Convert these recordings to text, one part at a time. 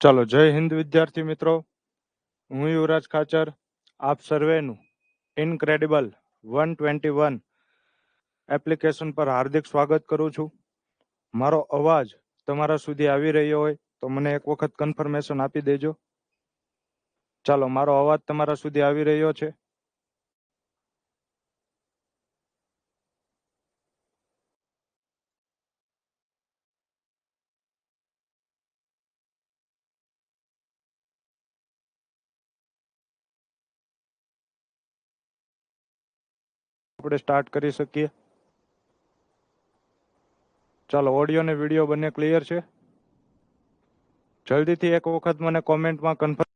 ચાલો, જય હિન્દ વિદ્યાર્થી મિત્રો. હું યુવરાજ ખાચર આપ સર્વેનું ઇનક્રેડિબલ 121 એપ્લિકેશન પર હાર્દિક સ્વાગત કરું છું. મારો અવાજ તમારા સુધી આવી રહ્યો હોય તો મને એક વખત કન્ફર્મેશન આપી દેજો. ચાલો, મારો અવાજ તમારા સુધી આવી રહ્યો છે? આપણે સ્ટાર્ટ કરી શકીએ. ચાલો, ઓડિયો ને વિડીયો બંને ક્લિયર છે? જલ્દીથી એક વખત મને કોમેન્ટમાં કન્ફર્મ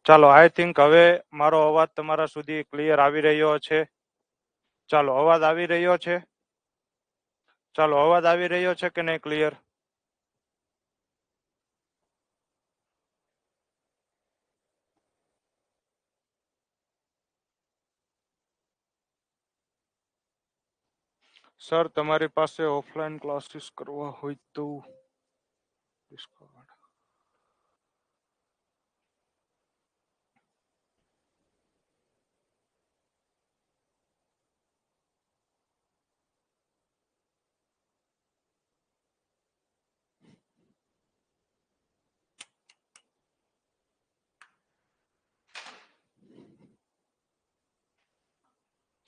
ચાલો, આઈ થિંક હવે મારો અવાજ તમારા સુધી ક્લિયર આવી રહ્યો છે. ચાલો, અવાજ આવી રહ્યો છે. ચાલો, અવાજ આવી રહ્યો છે કે નહીં ક્લિયર? સર, તમારી પાસે ઓફલાઈન ક્લાસીસ કરવા હોય તો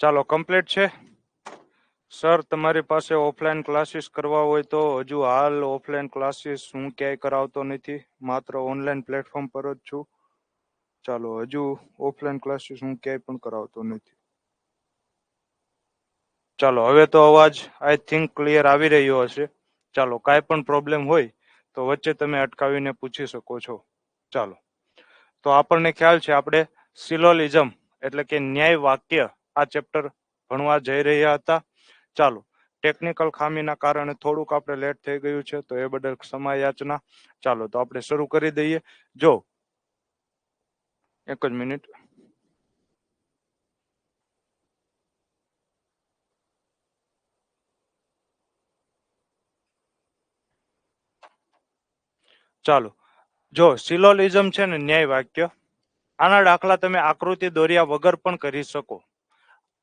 ચાલો, કમ્પ્લીટ છે. સર, તમારી પાસે ઓફલાઈન ક્લાસીસ કરવા હોય તો હજુ હાલ ઓફલાઈન ક્લાસીસ હું ક્યાંય કરાવતો નથી, માત્ર ઓનલાઈન પ્લેટફોર્મ પર જ છું. ચાલો, હજુ ઓફલાઈન ક્લાસીસ હું ક્યાંય પણ કરાવતો નથી. ચાલો, હવે તો અવાજ આઈ થિંક ક્લિયર આવી રહ્યો હશે. ચાલો, કાંઈ પણ પ્રોબ્લેમ હોય તો વચ્ચે તમે અટકાવીને પૂછી શકો છો. ચાલો, તો આપણને ખ્યાલ છે આપણે સિલોલિઝમ એટલે કે ન્યાય વાક્ય આ ચેપ્ટર ભણવા જઈ રહ્યા હતા. ચાલો, ટેકનિકલ ખામીના કારણે થોડુંક આપણે લેટ થઈ ગયું છે, તો એ બદલ ક્ષમા યાચના. ચાલો, તો આપણે શરૂ કરી દઈએ. જો એક જ મિનિટ. ચાલો, જો સિલોલિઝમ છે ને ન્યાય વાક્ય, આના દાખલા તમે આકૃતિ દોર્યા વગર પણ કરી શકો.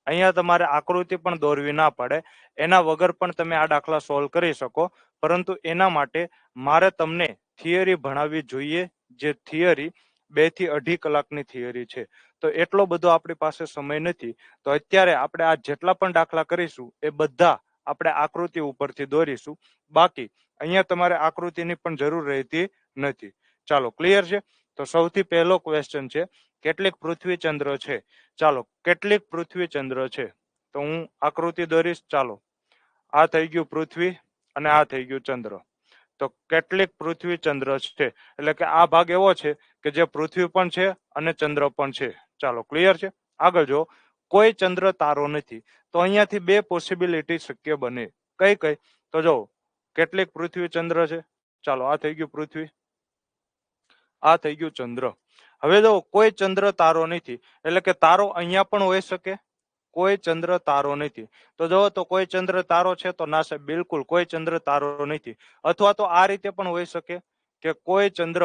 અહીંયા તમારે આકૃતિ પણ દોરવી ના પડે, એના વગર પણ તમે આ દાખલા સોલ્વ કરી શકો. પરંતુ એના માટે મારે તમને થિયરી ભણાવવી જોઈએ, જે થિયરી 2 થી 2.5 કલાકની થિયરી છે. તો એટલો બધો આપણી પાસે સમય નથી. તો અત્યારે આપણે આ જેટલા પણ દાખલા કરીશું એ બધા આપણે આકૃતિ ઉપરથી દોરીશું. બાકી અહીંયા તમારે આકૃતિની પણ જરૂર રહેતી નથી. ચાલો, ક્લિયર છે? તો સૌથી પહેલો ક્વેશ્ચન છે, કેટલીક પૃથ્વી ચંદ્ર છે. ચાલો, કેટલીક પૃથ્વી ચંદ્ર છે, તો હું આકૃતિ દોરીશ. ચાલો, આ થઈ ગયું પૃથ્વી અને આ થઈ ગયું ચંદ્ર. તો કેટલીક પૃથ્વી ચંદ્ર છે એટલે કે આ ભાગ એવો છે કે જે પૃથ્વી પણ છે અને ચંદ્ર પણ છે. ચાલો, ક્લિયર છે? આગળ જો કોઈ ચંદ્ર તારો નથી, તો અહીંયાથી 2 પોસિબિલિટી શક્ય બને. કઈ કઈ? તો જો કેટલીક પૃથ્વી ચંદ્ર છે. ચાલો, આ થઈ ગયું પૃથ્વી, આ થઈ ગયું ચંદ્ર. હવે જો કોઈ ચંદ્ર તારો નથી એટલે કે તારો અહીંયા પણ હોઈ શકે, કોઈ ચંદ્ર તારો નથી. તો જો તો કોઈ ચંદ્ર તારો છે તો ના સાહેબ, બિલકુલ કોઈ ચંદ્ર તારો નથી. અથવા તો આ રીતે પણ હોઈ શકે કે કોઈ ચંદ્ર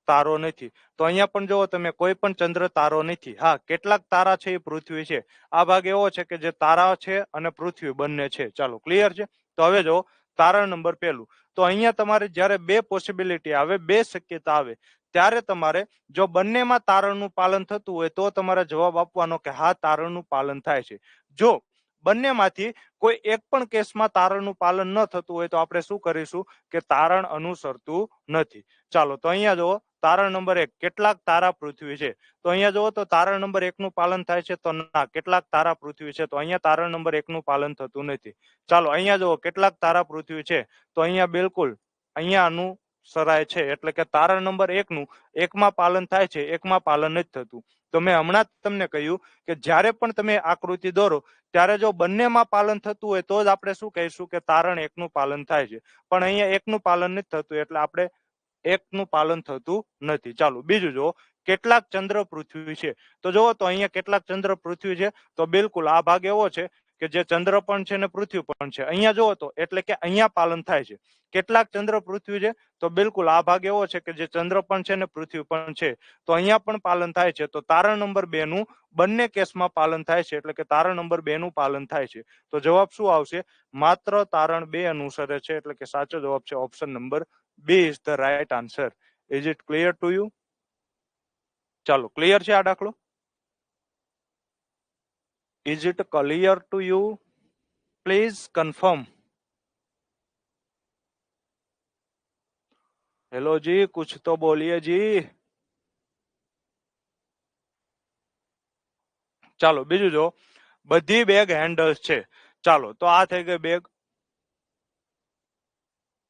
તારો નથી. તો અહીંયા પણ જુઓ તમે, કોઈ પણ ચંદ્ર તારો નથી. હા, કેટલાક તારા છે એ પૃથ્વી છે. આ ભાગ એવો છે કે જે તારા છે અને પૃથ્વી બંને છે. ચાલો, ક્લિયર છે? તો હવે જો તારણ નંબર પહેલું, તો અહીંયા તમારે જ્યારે 2 પોસિબિલિટી આવે, 2 શક્યતા આવે, ત્યારે તમારે જો બંનેમાં તારણનું પાલન થતું હોય તો તમારે જવાબ આપવાનો કે હા, તારણનું પાલન થાય છે. જો બંનેમાંથી કોઈ એક પણ કેસમાં તારણનું પાલન ન થતું હોય તો આપણે શું કરીશું કે તારણ અનુસરતું નથી. ચાલો, તો અહીંયા જુઓ તારણ નંબર 1, કેટલાક તારા પૃથ્વી છે. તો અહીંયા જુઓ તો તારણ નંબર 1 નું પાલન થાય છે, તો ના, કેટલાક તારા પૃથ્વી છે. તો અહીંયા તારણ નંબર 1 નું પાલન થતું નથી. ચાલો, અહીંયા જુઓ કેટલાક તારા પૃથ્વી છે, તો અહીંયા બિલકુલ અહીંયા અનુસરાય છે. એટલે કે તારણ નંબર 1 નું એકમાં પાલન થાય છે, એકમાં પાલન નથી થતું. તો મેં હમણાં જ તમને કહ્યું કે જ્યારે પણ તમે આકૃતિ દોરો ત્યારે જો બંનેમાં પાલન થતું હોય તો જ આપણે શું કહીશું કે તારણ 1 નું પાલન થાય છે. પણ અહીંયા 1 નું પાલન નથી થતું એટલે આપણે 1 નું પાલન થતું નથી. ચાલો, બીજું જો કેટલાક ચંદ્ર પૃથ્વી છે. તો જુઓ તો અહીંયા કેટલાક ચંદ્ર પૃથ્વી છે, તો બિલકુલ આ ભાગ એવો છે કે જે ચંદ્ર પણ છે ને પૃથ્વી પણ છે. અહીંયા જુઓ તો એટલે કે અહીંયા પાલન થાય છે. કેટલાક ચંદ્ર પૃથ્વી છે, તો બિલકુલ આ ભાગ એવો છે કે જે ચંદ્ર પણ છે ને પૃથ્વી પણ છે. તો અહીંયા પણ પાલન થાય છે. તો તારણ નંબર 2 નું બંને કેસમાં પાલન થાય છે. એટલે કે તારણ નંબર 2 નું પાલન થાય છે. તો જવાબ શું આવશે? માત્ર તારણ 2 અનુસરે છે. એટલે કે સાચો જવાબ છે option number B is the right answer. Is it clear to you? ચાલો, ક્લિયર છે આ દાખલો? Is it clear to you? Please confirm. Hello જી, કુછ તો બોલીએ જી. ચાલો, બીજું જો બધી બેગ હેન્ડલ્સ છે. ચાલો, તો આ થઈ ગઈ બેગ.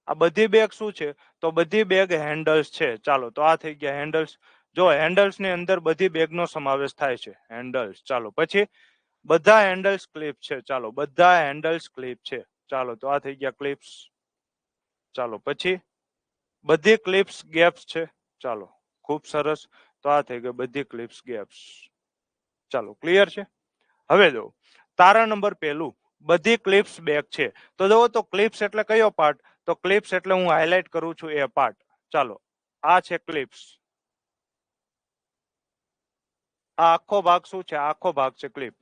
આ બધી બેગ શું છે? તો બધી બેગ હેન્ડલ્સ છે. ચાલો, તો આ થઈ ગયા હેન્ડલ્સ. જો હેન્ડલ્સ ની અંદર બધી બેગ નો સમાવેશ થાય છે, હેન્ડલ્સ. ચાલો પછી બધા હેન્ડલ્સ ક્લિપ છે, ચાલો બધા હેન્ડલ્સ ક્લિપ છે, ચાલો તો આ થઈ ગયા ક્લિપ્સ. ચાલો પછી બધી ક્લિપ્સ ગેપ્સ છે, ચાલો ખૂબ સરસ, તો આ થઈ ગઈ બધી ક્લિપ્સ ગેપ્સ. ચાલો ક્લિયર છે. હવે જો તારણ નંબર પહેલું, બધી ક્લિપ્સ બેક છે. તો જો તો ક્લિપ્સ એટલે કયો પાર્ટ? તો ક્લિપ્સ એટલે હું હાઇલાઇટ કરું છું એ પાર્ટ. ચાલો આ છે ક્લિપ્સ, આ આખો ભાગ શું છે? આખો ભાગ છે ક્લિપ.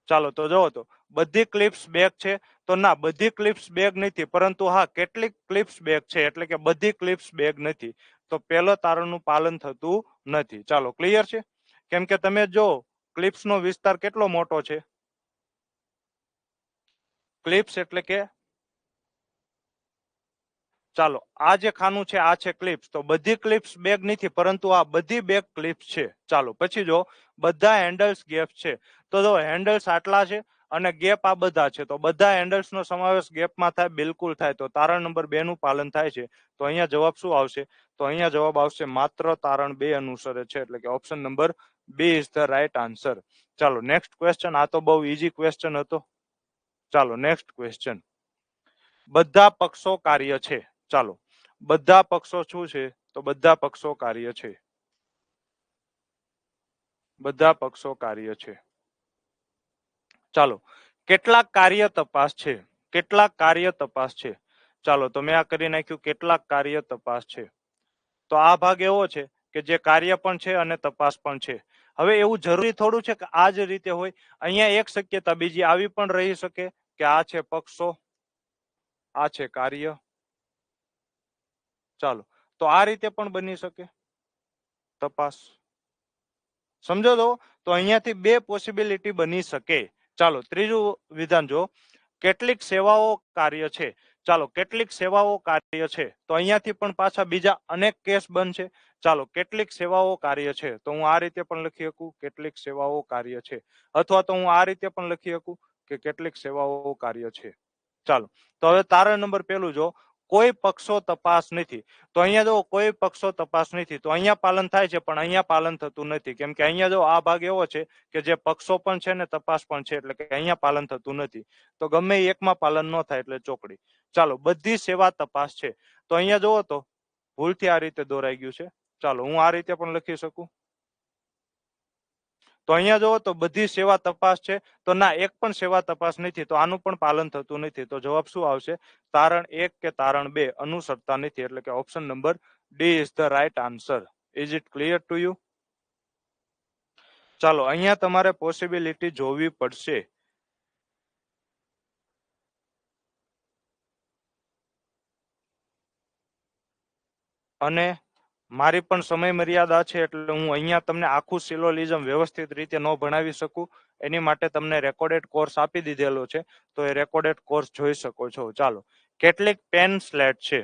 ચાલો તો જોવો તો બધી ક્લિપ્સ બેગ છે, તો ના બધી ક્લિપ્સ બેગ નથી, પરંતુ હા કેટલીક ક્લિપ્સ બેગ છે, એટલે કે બધી ક્લિપ્સ બેગ નથી. તો પહેલો તારણનું પાલન થતું નથી. ચાલો ક્લિયર છે. કેમ કે તમે જો ક્લિપ્સ નો વિસ્તાર કેટલો મોટો છે. ક્લિપ્સ એટલે કે ચાલો આ જે ખાનું છે આ છે ક્લિપ્સ, તો બધી ક્લિપ્સ બેગ નથી, પરંતુ આ બધી બેગ ક્લિપ્સ છે. ચાલો પછી જો બધા હેન્ડલ્સ ગેપ છે, તો જો હેન્ડલ્સ આટલા છે અને ગેપ આ બધા છે, તો બધા હેન્ડલ્સ નો સમાવેશ ગેપમાં થાય, બિલકુલ થાય. તો તારણ નંબર 2 નું પાલન થાય છે. તો અહીંયા જવાબ શું આવશે? તો અહીંયા જવાબ આવશે માત્ર તારણ 2 અનુસરે છે, એટલે કે option number B is the right answer. ચાલો નેક્સ્ટ ક્વેશ્ચન. આ તો બહુ ઈઝી ક્વેશ્ચન હતો. ચાલો નેક્સ્ટ ક્વેશ્ચન. બધા પક્ષો કાર્ય છે. ચાલો બધા પક્ષો શું છે? તો બધા પક્ષો કાર્ય છે. બધા પક્ષો કાર્ય છે. ચાલો કેટલાક કાર્ય તપાસ છે. કેટલાક કાર્ય તપાસ છે. ચાલો તો મેં આ કરી નાખ્યું, કેટલાક કાર્ય તપાસ છે. તો આ ભાગ એવો છે કે જે કાર્ય પણ છે અને તપાસ પણ છે. હવે એવું જરૂરી થોડું છે કે આ જ રીતે હોય. અહીંયા એક શક્યતા બીજી આવી પણ રહી શકે કે આ છે પક્ષો, આ છે કાર્ય. ચાલો તો આ રીતે પણ બની શકે તપાસ. સમજો તો અહીંયાથી બે પોસિબિલિટી બની શકે. ચાલો ત્રીજું વિધાન જો કેટલીક સેવાઓ કાર્ય છે. ચાલો કેટલીક સેવાઓ કાર્ય છે, તો અહીંયાથી પણ પાછા બીજા અનેક કેસ બનશે. ચાલો કેટલીક સેવાઓ કાર્ય છે, તો હું આ રીતે પણ લખી શકું કેટલીક સેવાઓ કાર્ય છે, અથવા તો હું આ રીતે પણ લખી શકું કે કેટલીક સેવાઓ કાર્ય છે. ચાલો તો હવે તારણ નંબર પહેલું જો કોઈ પક્ષો તપાસ નથી, તો અહીંયા જો કોઈ પક્ષો તપાસ નથી, તો અહીંયા પાલન થાય છે, પણ અહીંયા પાલન થતું નથી. કેમ કે અહીંયા જો આ ભાગ એવો છે કે જે પક્ષો પણ છે ને તપાસ પણ છે, એટલે કે અહીંયા પાલન થતું નથી. તો ગમે એકમાં પાલન ન થાય એટલે ચોકડી. ચાલો બધી સેવા તપાસ છે, તો અહીંયા જોવો તો ભૂલથી આ રીતે દોરાઈ ગયું છે. ચાલો હું આ રીતે પણ લખી શકું. તો અહીંયા જોવો તો બધી સેવા તપાસ છે, તો ના એક પણ સેવા તપાસ નથી, તો આનું પણ પાલન થતું નથી. તો જવાબ શું આવશે? તારણ 1 કે તારણ 2 અનુસરતા નથી, એટલે કે option number D is the right answer. Is it clear to you? ચાલો અહીંયા તમારે પોસિબિલિટી જોવી પડશે. અને મારી પણ સમય મર્યાદા છે, એટલે હું અહીંયા તમને આખું સિલોલિઝમ વ્યવસ્થિત રીતે ન ભણાવી શકું. એની માટે તમને રેકોર્ડેડ કોર્સ આપી દીધેલો છે, તો એ રેકોર્ડેડ કોર્સ જોઈ શકો છો. ચાલો કેટલીક પેન સ્લેટ છે,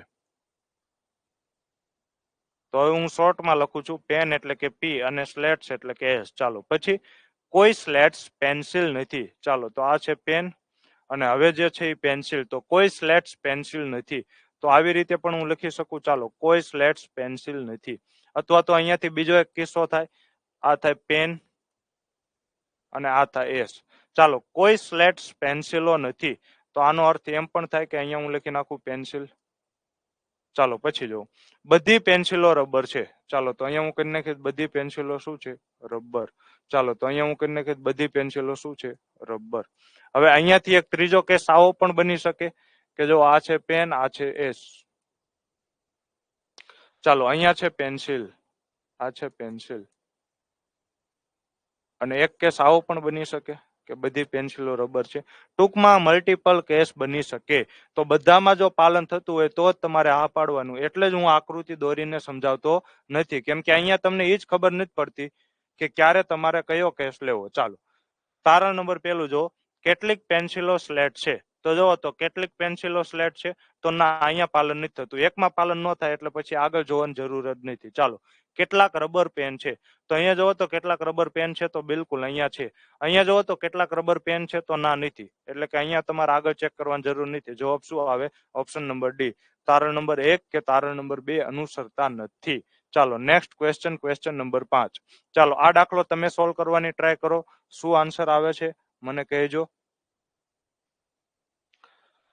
તો હવે હું શોર્ટમાં લખું છું. પેન એટલે કે પી અને સ્લેટ્સ એટલે કે એસ. ચાલો પછી કોઈ સ્લેટ્સ પેન્સિલ નથી. ચાલો તો આ છે પેન અને હવે જે છે એ પેન્સિલ, તો કોઈ સ્લેટ્સ પેન્સિલ નથી. તો આવી રીતે પણ હું લખી શકું. ચાલો કોઈ સ્લેટ્સ પેન્સિલ નથી. અથવા તો અહીંયાથી બીજો એક કિસ્સો થાય, આ થાય પેન અને આ થાય એસ. ચાલો કોઈ સ્લેટ્સ પેન્સિલો નથી, તો આનો અર્થ એમ પણ થાય કે અહીંયા હું લખી નાખું પેન્સિલ. ચાલો પછી જો બધી પેન્સિલો રબર છે. ચાલો તો અહીંયા હું કરી નાખીશ બધી પેન્સિલો શું છે? રબર. ચાલો તો અહીંયા હું કરી નાખીશ બધી પેન્સિલો શું છે? રબર. હવે અહીંયાથી એક ત્રીજો કેસ આવો પણ બની શકે કે જો આ છે પેન, આ છે એસ. ચાલો અહીંયા છે પેન્સિલ, આ છે પેન્સિલ, અને એક કેસ આવો પણ બની શકે કે બધી પેન્સિલો રબર છે. ટૂંકમાં મલ્ટિપલ કેસ બની શકે. તો બધામાં જો પાલન થતું હોય તો જ તમારે હા પાડવાનું. એટલે જ હું આકૃતિ દોરીને સમજાવતો નથી, કેમ કે અહીંયા તમને એ જ ખબર નથી પડતી કે ક્યારે તમારે કયો કેસ લેવો. ચાલો તારણ નંબર પહેલું જો કેટલીક પેન્સિલો સ્લેટ છે, તો જો તો કેટલીક પેન્સિલો સ્લેટ છે, તો ના અહીંયા પાલન નથી થતું. એકમાં પાલન ન થાય એટલે પછી આગળ જોવાની જરૂર જ નથી. ચાલો કેટલાક રબર પેન છે, તો અહીંયા જોવો તો કેટલાક રબર પેન છે, તો બિલકુલ અહીંયા છે. અહીંયા જોવો તો કેટલાક રબર પેન છે, તો ના નથી. એટલે કે અહીંયા તમારે આગળ ચેક કરવાની જરૂર નથી. જવાબ શું આવે? Option number D. તારણ નંબર 1 કે તારણ નંબર 2 અનુસરતા નથી. ચાલો નેક્સ્ટ ક્વેશ્ચન, ક્વેશ્ચન નંબર 5. ચાલો આ દાખલો તમે સોલ્વ કરવાની ટ્રાય કરો. શું આન્સર આવે છે મને કહેજો.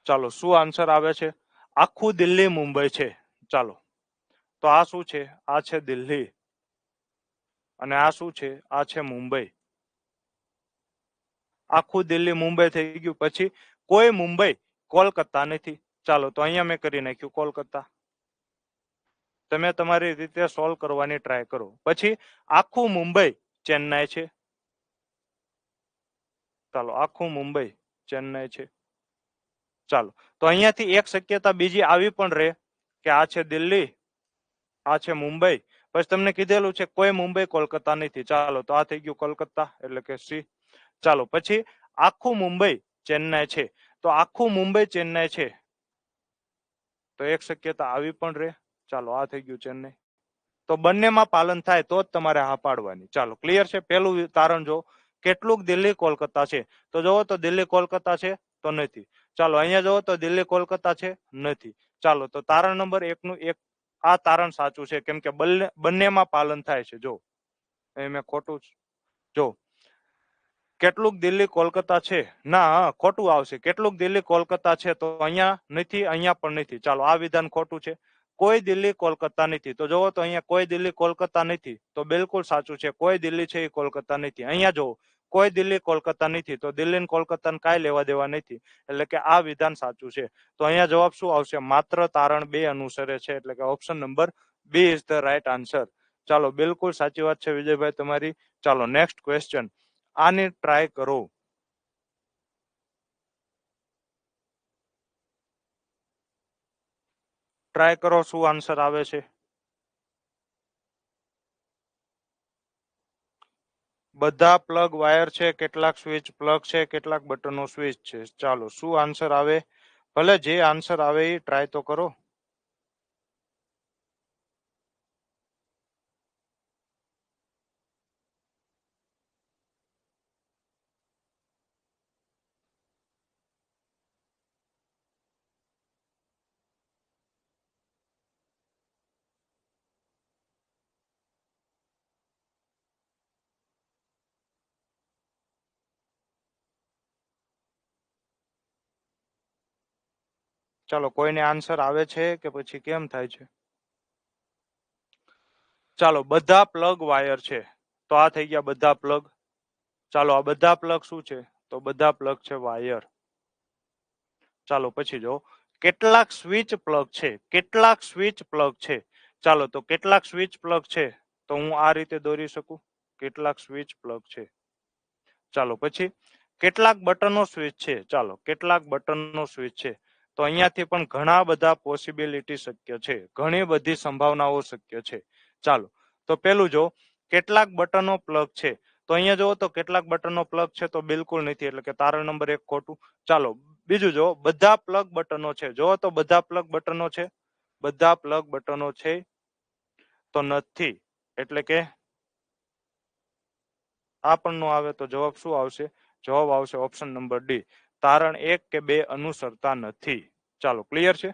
ચાલો શું આન્સર આવે છે? આખું દિલ્હી મુંબઈ છે. ચાલો તો આ શું છે? આ છે દિલ્હી અને આ શું છે? આ છે મુંબઈ. આખું દિલ્હી મુંબઈ થઈ ગયું. પછી કોઈ મુંબઈ કોલકાતા નથી. ચાલો તો અહીંયા મેં કરી નાખ્યું કોલકાતા. તમે તમારી રીતે સોલ્વ કરવાની ટ્રાય કરો. પછી આખું મુંબઈ ચેન્નાઈ છે. ચાલો આખું મુંબઈ ચેન્નાઈ છે. ચાલો તો અહીંયાથી એક શક્યતા બીજી આવી પણ રહે કે આ છે દિલ્હી, આ છે મુંબઈ. પછી તમને કીધેલું છે કોઈ મુંબઈ કોલકાતા નથી. ચાલો તો આ થઈ ગયું કોલકાતા એટલે કે સી. ચાલો પછી આખું મુંબઈ ચેન્નાઈ છે. તો આખું મુંબઈ ચેન્નાઈ છે તો એક શક્યતા આવી પણ રહે. ચાલો આ થઈ ગયું ચેન્નાઈ. તો બંનેમાં પાલન થાય તો જ તમારે હા પાડવાની. ચાલો ક્લિયર છે. પેલું તારણ જો કેટલુંક દિલ્હી કોલકાતા છે. તો જોવો તો દિલ્હી કોલકાતા છે તો નથી. ચાલો અહીંયા જોવો તો દિલ્હી કોલકાતા છે નથી. ચાલો તો તારણ નંબર 1 નું એક આ તારણ સાચું છે કેમ કે બંનેમાં પાલન થાય છે. જો એ મેં ખોટું જો કેટલુંક દિલ્હી કોલકાતા છે ના ખોટું આવશે. કેટલુંક દિલ્હી કોલકાતા છે તો અહીંયા નથી, અહીંયા પણ નથી. ચાલો આ વિધાન ખોટું છે. કોઈ દિલ્હી કોલકાતા નથી. તો જોવો તો અહીંયા કોઈ દિલ્હી કોલકાતા નથી તો બિલકુલ સાચું છે. કોઈ દિલ્હી છે એ કોલકાતા નથી. અહીંયા જો કોઈ દિલ્હી કોલકાતા નથી તો દિલ્હી કોલકાતા કાંઈ લેવા દેવા નથી. એટલે કે આ વિધાન સાચું છે. તો અહીંયા જવાબ શું આવશે? માત્ર તારણ 2 અનુસરે છે. એટલે કે option number B is the right answer. ચાલો બિલકુલ સાચી વાત છે વિજયભાઈ તમારી. ચાલો નેક્સ્ટ ક્વેશ્ચન. આની ટ્રાય કરો. ટ્રાય કરો શું આન્સર આવે છે. બધા પ્લગ વાયર છે, કેટલાક સ્વિચ પ્લગ છે, કેટલાક બટનો સ્વિચ છે. ચાલો શું આન્સર આવે? ભલે જે આન્સર આવે એ ટ્રાય તો કરો. ચાલો કોઈને આન્સર આવે છે કે પછી કેમ થાય છે? ચાલો બધા પ્લગ વાયર છે તો આ થઈ ગયા બધા પ્લગ. ચાલો આ બધા પ્લગ શું છે? તો બધા પ્લગ છે વાયર. ચાલો પછી જો કેટલાક સ્વિચ પ્લગ છે. કેટલાક સ્વિચ પ્લગ છે. ચાલો તો કેટલાક સ્વિચ પ્લગ છે તો હું આ રીતે દોરી શકું. કેટલાક સ્વિચ પ્લગ છે. ચાલો પછી કેટલાક બટનો સ્વિચ છે. ચાલો કેટલાક બટનનો સ્વિચ છે. તો અહીંયાથી પણ ઘણા બધા પોસિબિલિટી શક્ય છે. ઘણી બધી સંભાવનાઓ શક્ય છે. ચાલો તો પેલું જો કેટલાક બટનો પ્લગ છે. તો અહીંયા જોવો તો કેટલાક બટનો પ્લગ છે તો બિલકુલ નથી. એટલે કે તારણ નંબર 1 ખોટું. ચાલો બીજું જો બધા પ્લગ બટનો છે. જોવો તો બધા પ્લગ બટનો છે. બધા પ્લગ બટનો છે તો નથી. એટલે કે આ પણ નો આવે તો જવાબ શું આવશે? જવાબ આવશે ઓપ્શન નંબર ડી. તારણ 1 કે 2 અનુસરતા નથી. ચાલો ક્લિયર છે.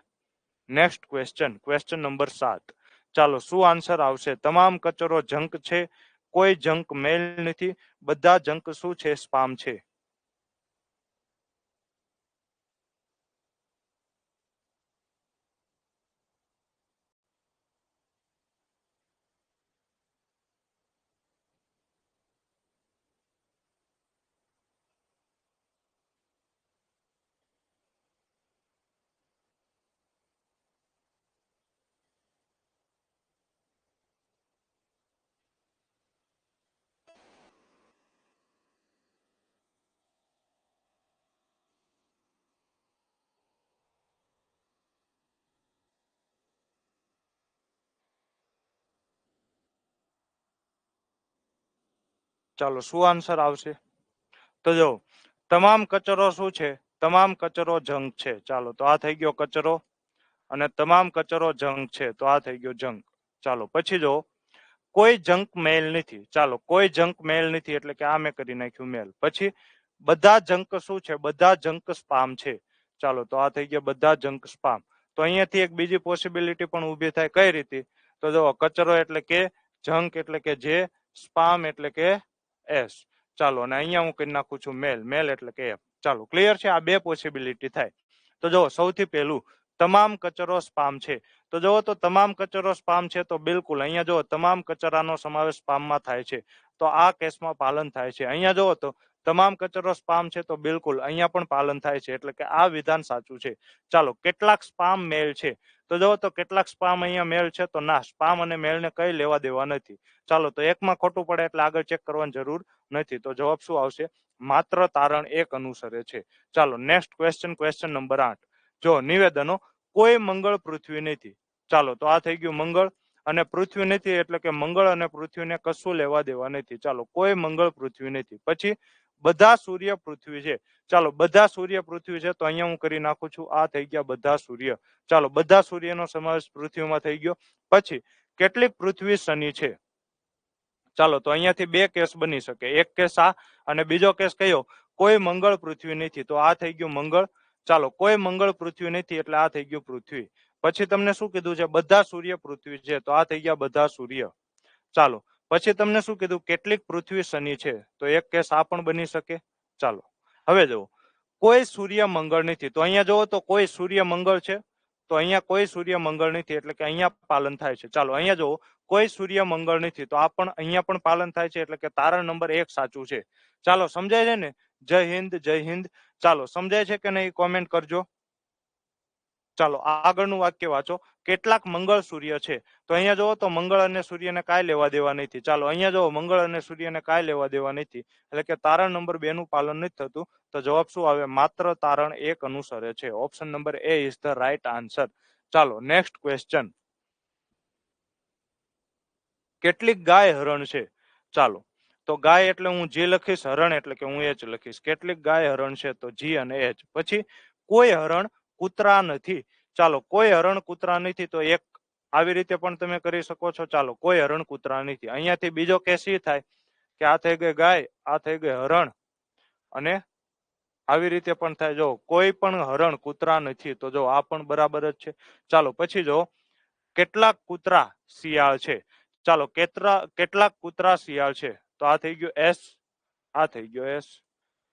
Next question, question number 7. ચાલો શું આન્સર આવશે? તમામ કચરો જંક છે, કોઈ જંક મેલ નથી, બધા જંક શું છે? સ્પામ છે. ચાલો શું આન્સર આવશે? તો જો તમામ કચરો શું છે? તમામ કચરો જંક છે. ચાલો તો આ થઈ ગયો કચરો અને તમામ કચરો જંક છે તો આ થઈ ગયો જંક. ચાલો પછી જો કોઈ જંક મેલ નથી. ચાલો કોઈ જંક મેલ નથી એટલે કે આ મેં કરી નાખ્યું મેલ. પછી બધા જંક શું છે? બધા જંક સ્પામ છે. ચાલો તો આ થઈ ગયા બધા જંક સ્પામ. તો અહીંયાથી એક બીજી પોસિબિલિટી પણ ઊભી થાય. કઈ રીતે? તો જો કચરો એટલે કે, જંક એટલે કે જે, સ્પામ એટલે કે એસ. ચાલો અને અહીંયા હું કરી નાખું છું મેલ, મેલ એટલે કે એફ. ચાલો ક્લિયર છે, આ બે પોસિબિલિટી થાય. તો જો સૌથી પહેલું તમામ કચરો સ્પામ છે. તો જો તો તમામ કચરો સ્પામ છે તો બિલકુલ અહીંયા જો તમામ કચરાનો સમાવેશ સ્પામમાં થાય છે, તો આ કેસમાં પાલન થાય છે. અહીંયા જો તો તમામ કચરો સ્પામ છે તો બિલકુલ અહીંયા પણ પાલન થાય છે, એટલે કે આ વિધાન સાચું છે. ચાલો કેટલાક સ્પામ મેલ છે, તો જો તો કેટલાક સ્પામ અહીંયા મેલ છે તો ના, સ્પામ અને મેલને કઈ લેવા દેવા નથી. ચાલો તો એકમાં ખોટું પડે એટલે આગળ ચેક કરવાની જરૂર નથી. તો જવાબ શું આવશે? માત્ર તારણ એક અનુસરે છે. ચાલો નેક્સ્ટ ક્વેશ્ચન, ક્વેશ્ચન નંબર 8. જો નિવેદનો, કોઈ મંગળ પૃથ્વી નથી. ચાલો તો આ થઈ ગયું મંગળ, અને પૃથ્વી નથી એટલે કે મંગળ અને પૃથ્વીને કશું લેવા દેવા નથી. ચાલો કોઈ મંગળ પૃથ્વી નથી. પછી બધા સૂર્ય પૃથ્વી છે. ચાલો બધા સૂર્ય પૃથ્વી છે, તો અહીંયા હું કરી નાખું છું, આ થઈ ગયા બધા સૂર્ય. ચાલો બધા સૂર્યનો સમાવેશ પૃથ્વીમાં થઈ ગયો. પછી કેટલીક પૃથ્વી શનિ છે. ચાલો તો અહીંયાથી બે કેસ બની શકે, એક કેસ આ અને બીજો કેસ કયો? કોઈ મંગળ પૃથ્વી નથી. તો આ થઈ ગયું મંગળ. ચાલો કોઈ મંગળ પૃથ્વી નથી એટલે આ થઈ ગયું પૃથ્વી. પછી તમને શું કીધું છે? બધા સૂર્ય પૃથ્વી છે, તો આ થઈ ગયા બધા સૂર્ય. ચાલો પછી તમને શું કીધું? કેટલીક પૃથ્વી શનિ છે, તો એક કેસ આ પણ બની શકે. ચાલો હવે જુઓ, કોઈ સૂર્ય મંગળ નથી. તો અહીંયા જુઓ તો કોઈ સૂર્ય મંગળ છે, તો અહીંયા કોઈ સૂર્ય મંગળ નથી એટલે કે અહીંયા પાલન થાય છે. ચાલો અહીંયા જુઓ, કોઈ સૂર્ય મંગળ નથી, તો આ પણ અહીંયા પણ પાલન થાય છે, એટલે કે તારણ નંબર 1 સાચું છે. ચાલો સમજાય છે ને? જય હિન્દ, જય હિન્દ. ચાલો સમજાય છે કે નહીં? કોમેન્ટ કરજો. ચાલો આગળનું વાક્ય વાંચો, કેટલાક મંગળ સૂર્ય છે. તો અહીંયા જુઓ તો મંગળ અને સૂર્યને કાંઈ લેવા દેવા નથી. ચાલો અહીંયા જુઓ મંગળ અને સૂર્યને કાંઈ લેવા દેવા નથી, એટલે કે તારણ નંબર 2 નું પાલન નથી થતું. તો જવાબ શું આવે? માત્ર તારણ 1 અનુસરે છે. Option number A is the right answer. ચાલો નેક્સ્ટ ક્વેશ્ચન, કેટલીક ગાય હરણ છે. ચાલો તો ગાય એટલે હું જી લખીશ, હરણ એટલે કે હું એચ લખીશ. કેટલીક ગાય હરણ છે, તો જી અને એચ. પછી કોઈ હરણ કૂતરા નથી. ચાલો કોઈ હરણ કૂતરા નથી, તો એક આવી રીતે પણ તમે કરી શકો છો. ચાલો કોઈ હરણ કૂતરા નથી. અહીંયાથી બીજો કેસ એ થાય કે આ થઈ ગઈ ગાય, આ થઈ ગઈ હરણ, અને આવી રીતે પણ થાય. જો કોઈ પણ હરણ કૂતરા નથી, તો જો આ પણ બરાબર જ છે. ચાલો પછી જો કેટલાક કૂતરા શિયાળ છે. ચાલો કેટલાક કૂતરા શિયાળ છે, તો આ થઈ ગયો એસ, આ થઈ ગયો એસ.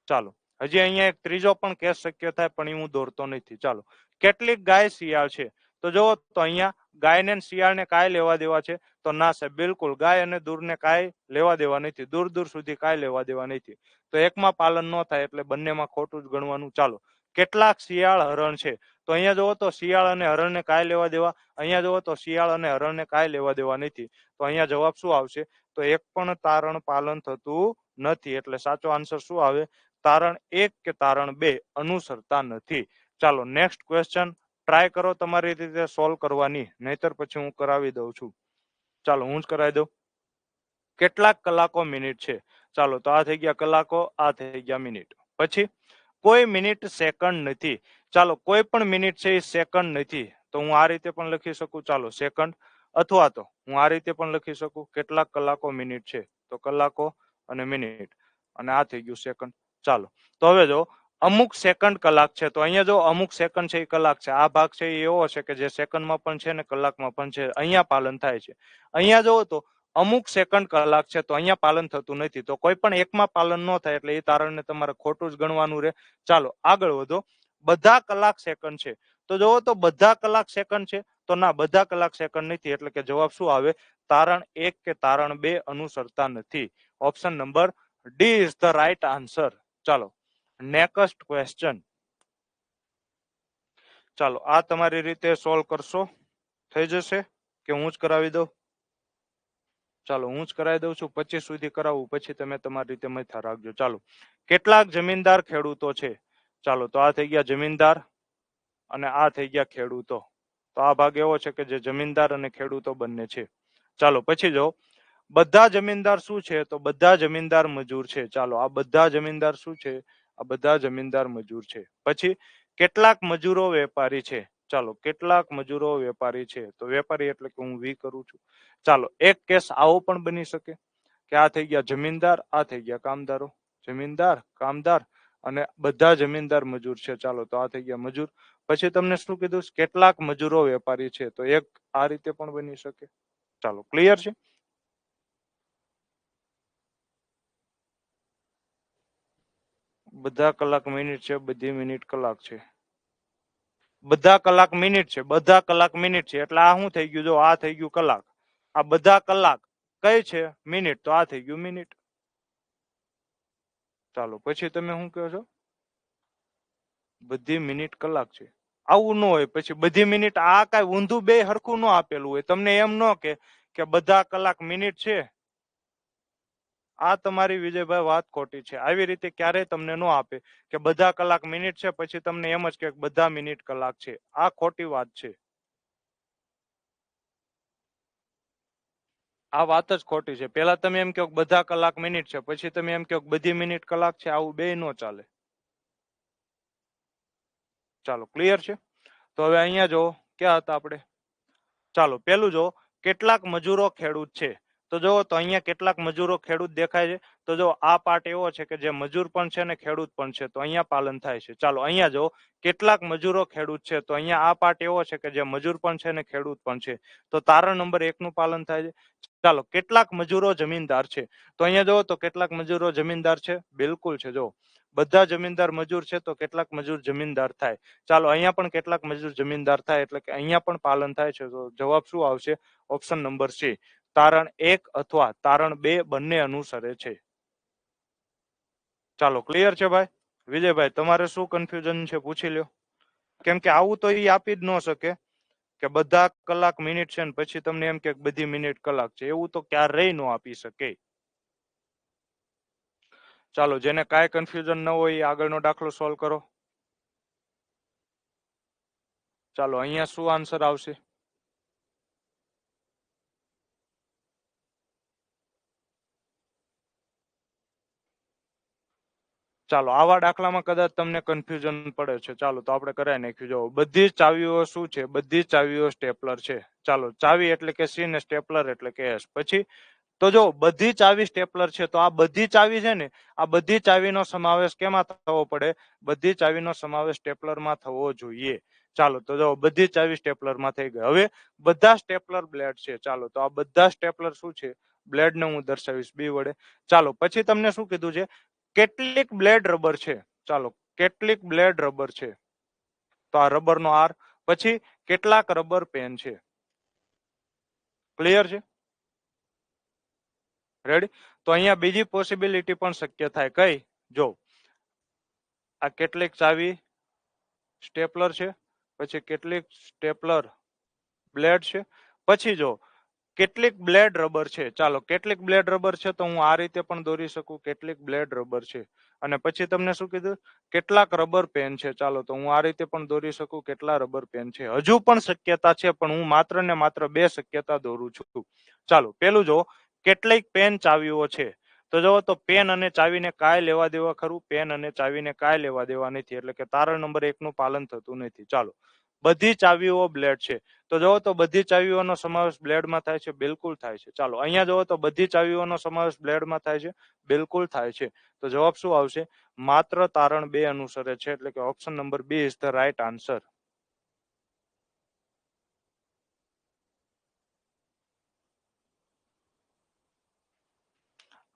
ચાલો હજી અહીંયા એક ત્રીજો પણ કેસ શક્ય થાય, પણ એ હું દોરતો નથી. ચાલો કેટલીક ગાય શિયાળ છે. તો જુઓ તો અહીંયા ગાયને શિયાળને કાંઈ લેવા દેવા છે? તો ના સાહેબ, બિલકુલ ગાય અને દૂરને કાંઈ લેવા દેવા નથી. દૂર દૂર સુધી કાંઈ લેવા દેવા નથી. તો એકમાં પાલન ન થાય એટલે બંનેમાં ખોટું જ ગણવાનું. ચાલો કેટલાક શિયાળ હરણ છે. તો અહીંયા જુઓ તો શિયાળ અને હરણને કાંઈ લેવા દેવા, અહીંયા જુઓ તો શિયાળ અને હરણને કાંઈ લેવા દેવા નથી. તો અહીંયા જવાબ શું આવશે? તો એક પણ તારણ પાલન થતું નથી. એટલે સાચો આન્સર શું આવે? તારણ 1 કે તારણ 2 અનુસરતા નથી. ચાલો નેક્સ્ટ ક્વેશ્ચન ટ્રાય કરો તમારી રીતે સોલ્વ કરવાની, નહીતર પછી હું કરાવી દઉં છું. ચાલો હું જ કરાવી દઉં. કેટલાક કલાકો મિનિટ છે. ચાલો તો આ થઈ ગયા કલાકો, આ થઈ ગયા મિનિટ. પછી કોઈ મિનિટ સેકન્ડ નથી. ચાલો કોઈ પણ મિનિટ છે એ સેકન્ડ નથી, તો હું આ રીતે પણ લખી શકું. ચાલો સેકન્ડ, અથવા તો હું આ રીતે પણ લખી શકું, કેટલાક કલાકો મિનિટ છે, તો કલાકો અને મિનિટ, અને આ થઈ ગયું સેકન્ડ. ચાલો તો હવે જો અમુક સેકન્ડ કલાક છે, તો અહીંયા જો અમુક સેકન્ડ છે એ કલાક છે. આ ભાગ છે એ એવો છે કે જે સેકન્ડમાં પણ છે ને કલાકમાં પણ છે. અહીંયા પાલન થાય છે. અહીંયા જો તો અમુક સેકન્ડ કલાક છે, તો અહીંયા પાલન થતું નથી. તો કોઈ પણ એકમાં પાલન ન થાય એટલે એ તારણને તમારે ખોટું જ ગણવાનું રહે. ચાલો આગળ વધો. બધા કલાક સેકન્ડ છે. તો જોવો તો બધા કલાક સેકન્ડ છે, તો ના બધા કલાક સેકન્ડ નથી. એટલે કે જવાબ શું આવે? તારણ 1 કે તારણ 2 અનુસરતા નથી. Option number D is the right answer. ચાલો નેક્સ્ટ ક્વેશ્ચન. ચાલો આ તમારી રીતે સોલ્વ કરશો, થઈ જશે કે હું જ કરાવી દઉં? ચાલો હું જ કરાવી દઉં છું. 25 સુધી કરાવું, પછી તમે તમારી રીતે મથા રાખજો. ચાલો કેટલાક જમીનદાર ખેડૂતો છે. ચાલો તો આ થઈ ગયા જમીનદાર અને આ થઈ ગયા ખેડૂતો. તો આ ભાગ એવો છે કે જે જમીનદાર અને ખેડૂતો બંને છે. ચાલો પછી જો બધા જમીનદાર શું છે? તો બધા જમીનદાર મજૂર છે. ચાલો આ બધા જમીનદાર શું છે? આ બધા જમીનદાર મજૂર છે. પછી કેટલાક મજૂરો વેપારી છે. ચાલો કેટલાક મજૂરો વેપારી છે, તો વેપારી એટલે કે હું વી કરું છું. ચાલો એક કેસ આવો પણ બની શકે કે આ થઈ ગયા જમીનદાર, આ થઈ ગયા કામદારો. જમીનદાર, કામદાર અને બધા જમીનદાર મજૂર છે. ચાલો તો આ થઈ ગયા મજૂર. પછી તમને શું કીધું? કેટલાક મજૂરો વેપારી છે, તો એક આ રીતે પણ બની શકે. ચાલો ક્લિયર છે? બધા કલાક મિનિટ છે, બધી મિનિટ કલાક છે, બધા કલાક મિનિટ છે, બધા કલાક મિનિટ છે, એટલે આ શું થઈ ગયું? જો આ થઈ ગયું કલાક, આ બધા કલાક કઈ છે? મિનિટ, તો આ થઈ ગયું મિનિટ. ચાલો પછી તમે શું કહો છો? બધી મિનિટ કલાક છે. આવું ન હોય, પછી બધી મિનિટ, આ કઈ ઊંધું બે હરખું ન આપેલું હોય. તમને એમ ન કે બધા કલાક મિનિટ છે. આ તમારી વિજયભાઈ વાત ખોટી છે. આવી રીતે ક્યારેય તમને ન આપે કે બધા કલાક મિનિટ છે, પછી તમને એમ જ કે બધા મિનિટ કલાક છે. આ ખોટી વાત છે. આ વાત જ ખોટી છે. પેલા તમે એમ કહો બધા કલાક મિનિટ છે, પછી તમે એમ કહો બધી મિનિટ કલાક છે. આવું બે નો ચાલે. ચાલો ક્લિયર છે? તો હવે અહીંયા જો ક્યાં હતા આપણે? ચાલો પેલું જો કેટલાક મજૂરો ખેડૂત છે. તો જો તો અહીંયા કેટલાક મજૂરો ખેડૂત દેખાય છે. તો જો આ પાર્ટ એવો છે કે જે મજૂર પણ છે ને ખેડૂત પણ છે. તો અહીંયા પાલન થાય છે. ચાલો અહીંયા જો કેટલાક મજૂરો ખેડૂત છે. તો અહીંયા આ પાર્ટ એવો છે કે જે મજૂર પણ છે ને ખેડૂત પણ છે. તો તારણ નંબર 1 નું પાલન થાય છે. ચાલો કેટલાક મજૂરો જમીનદાર છે. તો અહીંયા જો તો કેટલાક મજૂરો જમીનદાર છે. બિલકુલ છે. જો બધા જમીનદાર મજૂર છે તો કેટલાક મજૂર જમીનદાર થાય. ચાલો અહીંયા પણ કેટલાક મજૂર જમીનદાર થાય, એટલે કે અહીંયા પણ પાલન થાય છે. તો જવાબ શું આવશે? ઓપ્શન નંબર સી, તારણ 1 અથવા તારણ 2 બંને અનુસરે છે. ચાલો ક્લિયર છે ભાઈ? વિજયભાઈ તમારે શું કન્ફ્યુઝન છે પૂછી લ્યો. કેમ કે આવું તો એ આપી જ ન શકે કે બધા કલાક મિનિટ છે ને પછી તમને એમ કે બધી મિનિટ કલાક છે. એવું તો ક્યારેય ન આપી શકે. ચાલો જેને કાંઈ કન્ફ્યુઝન ન હોય એ આગળનો દાખલો સોલ્વ કરો. ચાલો અહીંયા શું આન્સર આવશે? ચાલો આવા દાખલામાં કદાચ તમને કન્ફ્યુઝન પડે છે. ચાલો તો આપણે કરાવી નાખ્યું. જો બધી જ ચાવીઓ શું છે? બધી જ ચાવીઓ સ્ટેપલર છે. ચાલો ચાવી એટલે કે સી ને સ્ટેપલર એટલે કે એસ. પછી તો જો બધી ચાવી સ્ટેપલર છે, તો આ બધી ચાવી છે ને, આ બધી ચાવીનો સમાવેશ કેમાં થવો પડે? બધી ચાવીનો સમાવેશ સ્ટેપલરમાં થવો જોઈએ. ચાલો તો જો બધી ચાવી સ્ટેપલરમાં થઈ ગઈ. હવે બધા સ્ટેપલર બ્લેડ છે. ચાલો તો આ બધા સ્ટેપલર શું છે? બ્લેડને હું દર્શાવીશ બી વડે. ચાલો પછી તમને શું કીધું છે? કેટલીક બ્લેડ રબર છે. ચાલો કેટલીક બ્લેડ રબર છે, તો આ રબરનો આર. પછી કેટલાક રબર પેન છે. ક્લિયર છે? રેડી? તો અહીંયા બીજી પોસિબિલિટી પણ શક્ય થાય. કઈ? જો આ કેટલીક ચાવી સ્ટેપલર છે, પછી કેટલીક સ્ટેપલર બ્લેડ છે, પછી જો કેટલીક બ્લેડ રબર છે. ચાલો કેટલીક બ્લેડ રબર છે તો હું આ રીતે પણ દોરી શકું, કેટલીક બ્લેડ રબર છે. અને પછી તમને શું કીધું? કેટલાક રબર પેન છે. ચાલો તો હું આ રીતે પણ દોરી શકું, કેટલા રબર પેન છે. હજુ પણ શક્યતા છે, પણ હું માત્ર ને માત્ર બે શક્યતા દોરું છું. ચાલો પેલું જો કેટલીક પેન ચાવીઓ છે. તો જો તો પેન અને ચાવીને કાંઈ લેવા દેવા ખરું? પેન અને ચાવીને કાંઈ લેવા દેવા નથી, એટલે કે તારણ નંબર 1 નું પાલન થતું નથી. ચાલો બધી ચાવીઓ બ્લેડ છે. તો જો તો બધી ચાવીઓનો સમાવેશ બ્લેડમાં થાય છે. બિલકુલ થાય છે. ચાલો અહીંયા જો તો બધી ચાવીઓનો સમાવેશ બ્લેડમાં થાય છે. બિલકુલ થાય છે. તો જવાબ શું આવશે? માત્ર તારણ 2 અનુસરે છે, એટલે કે option number B is the right answer.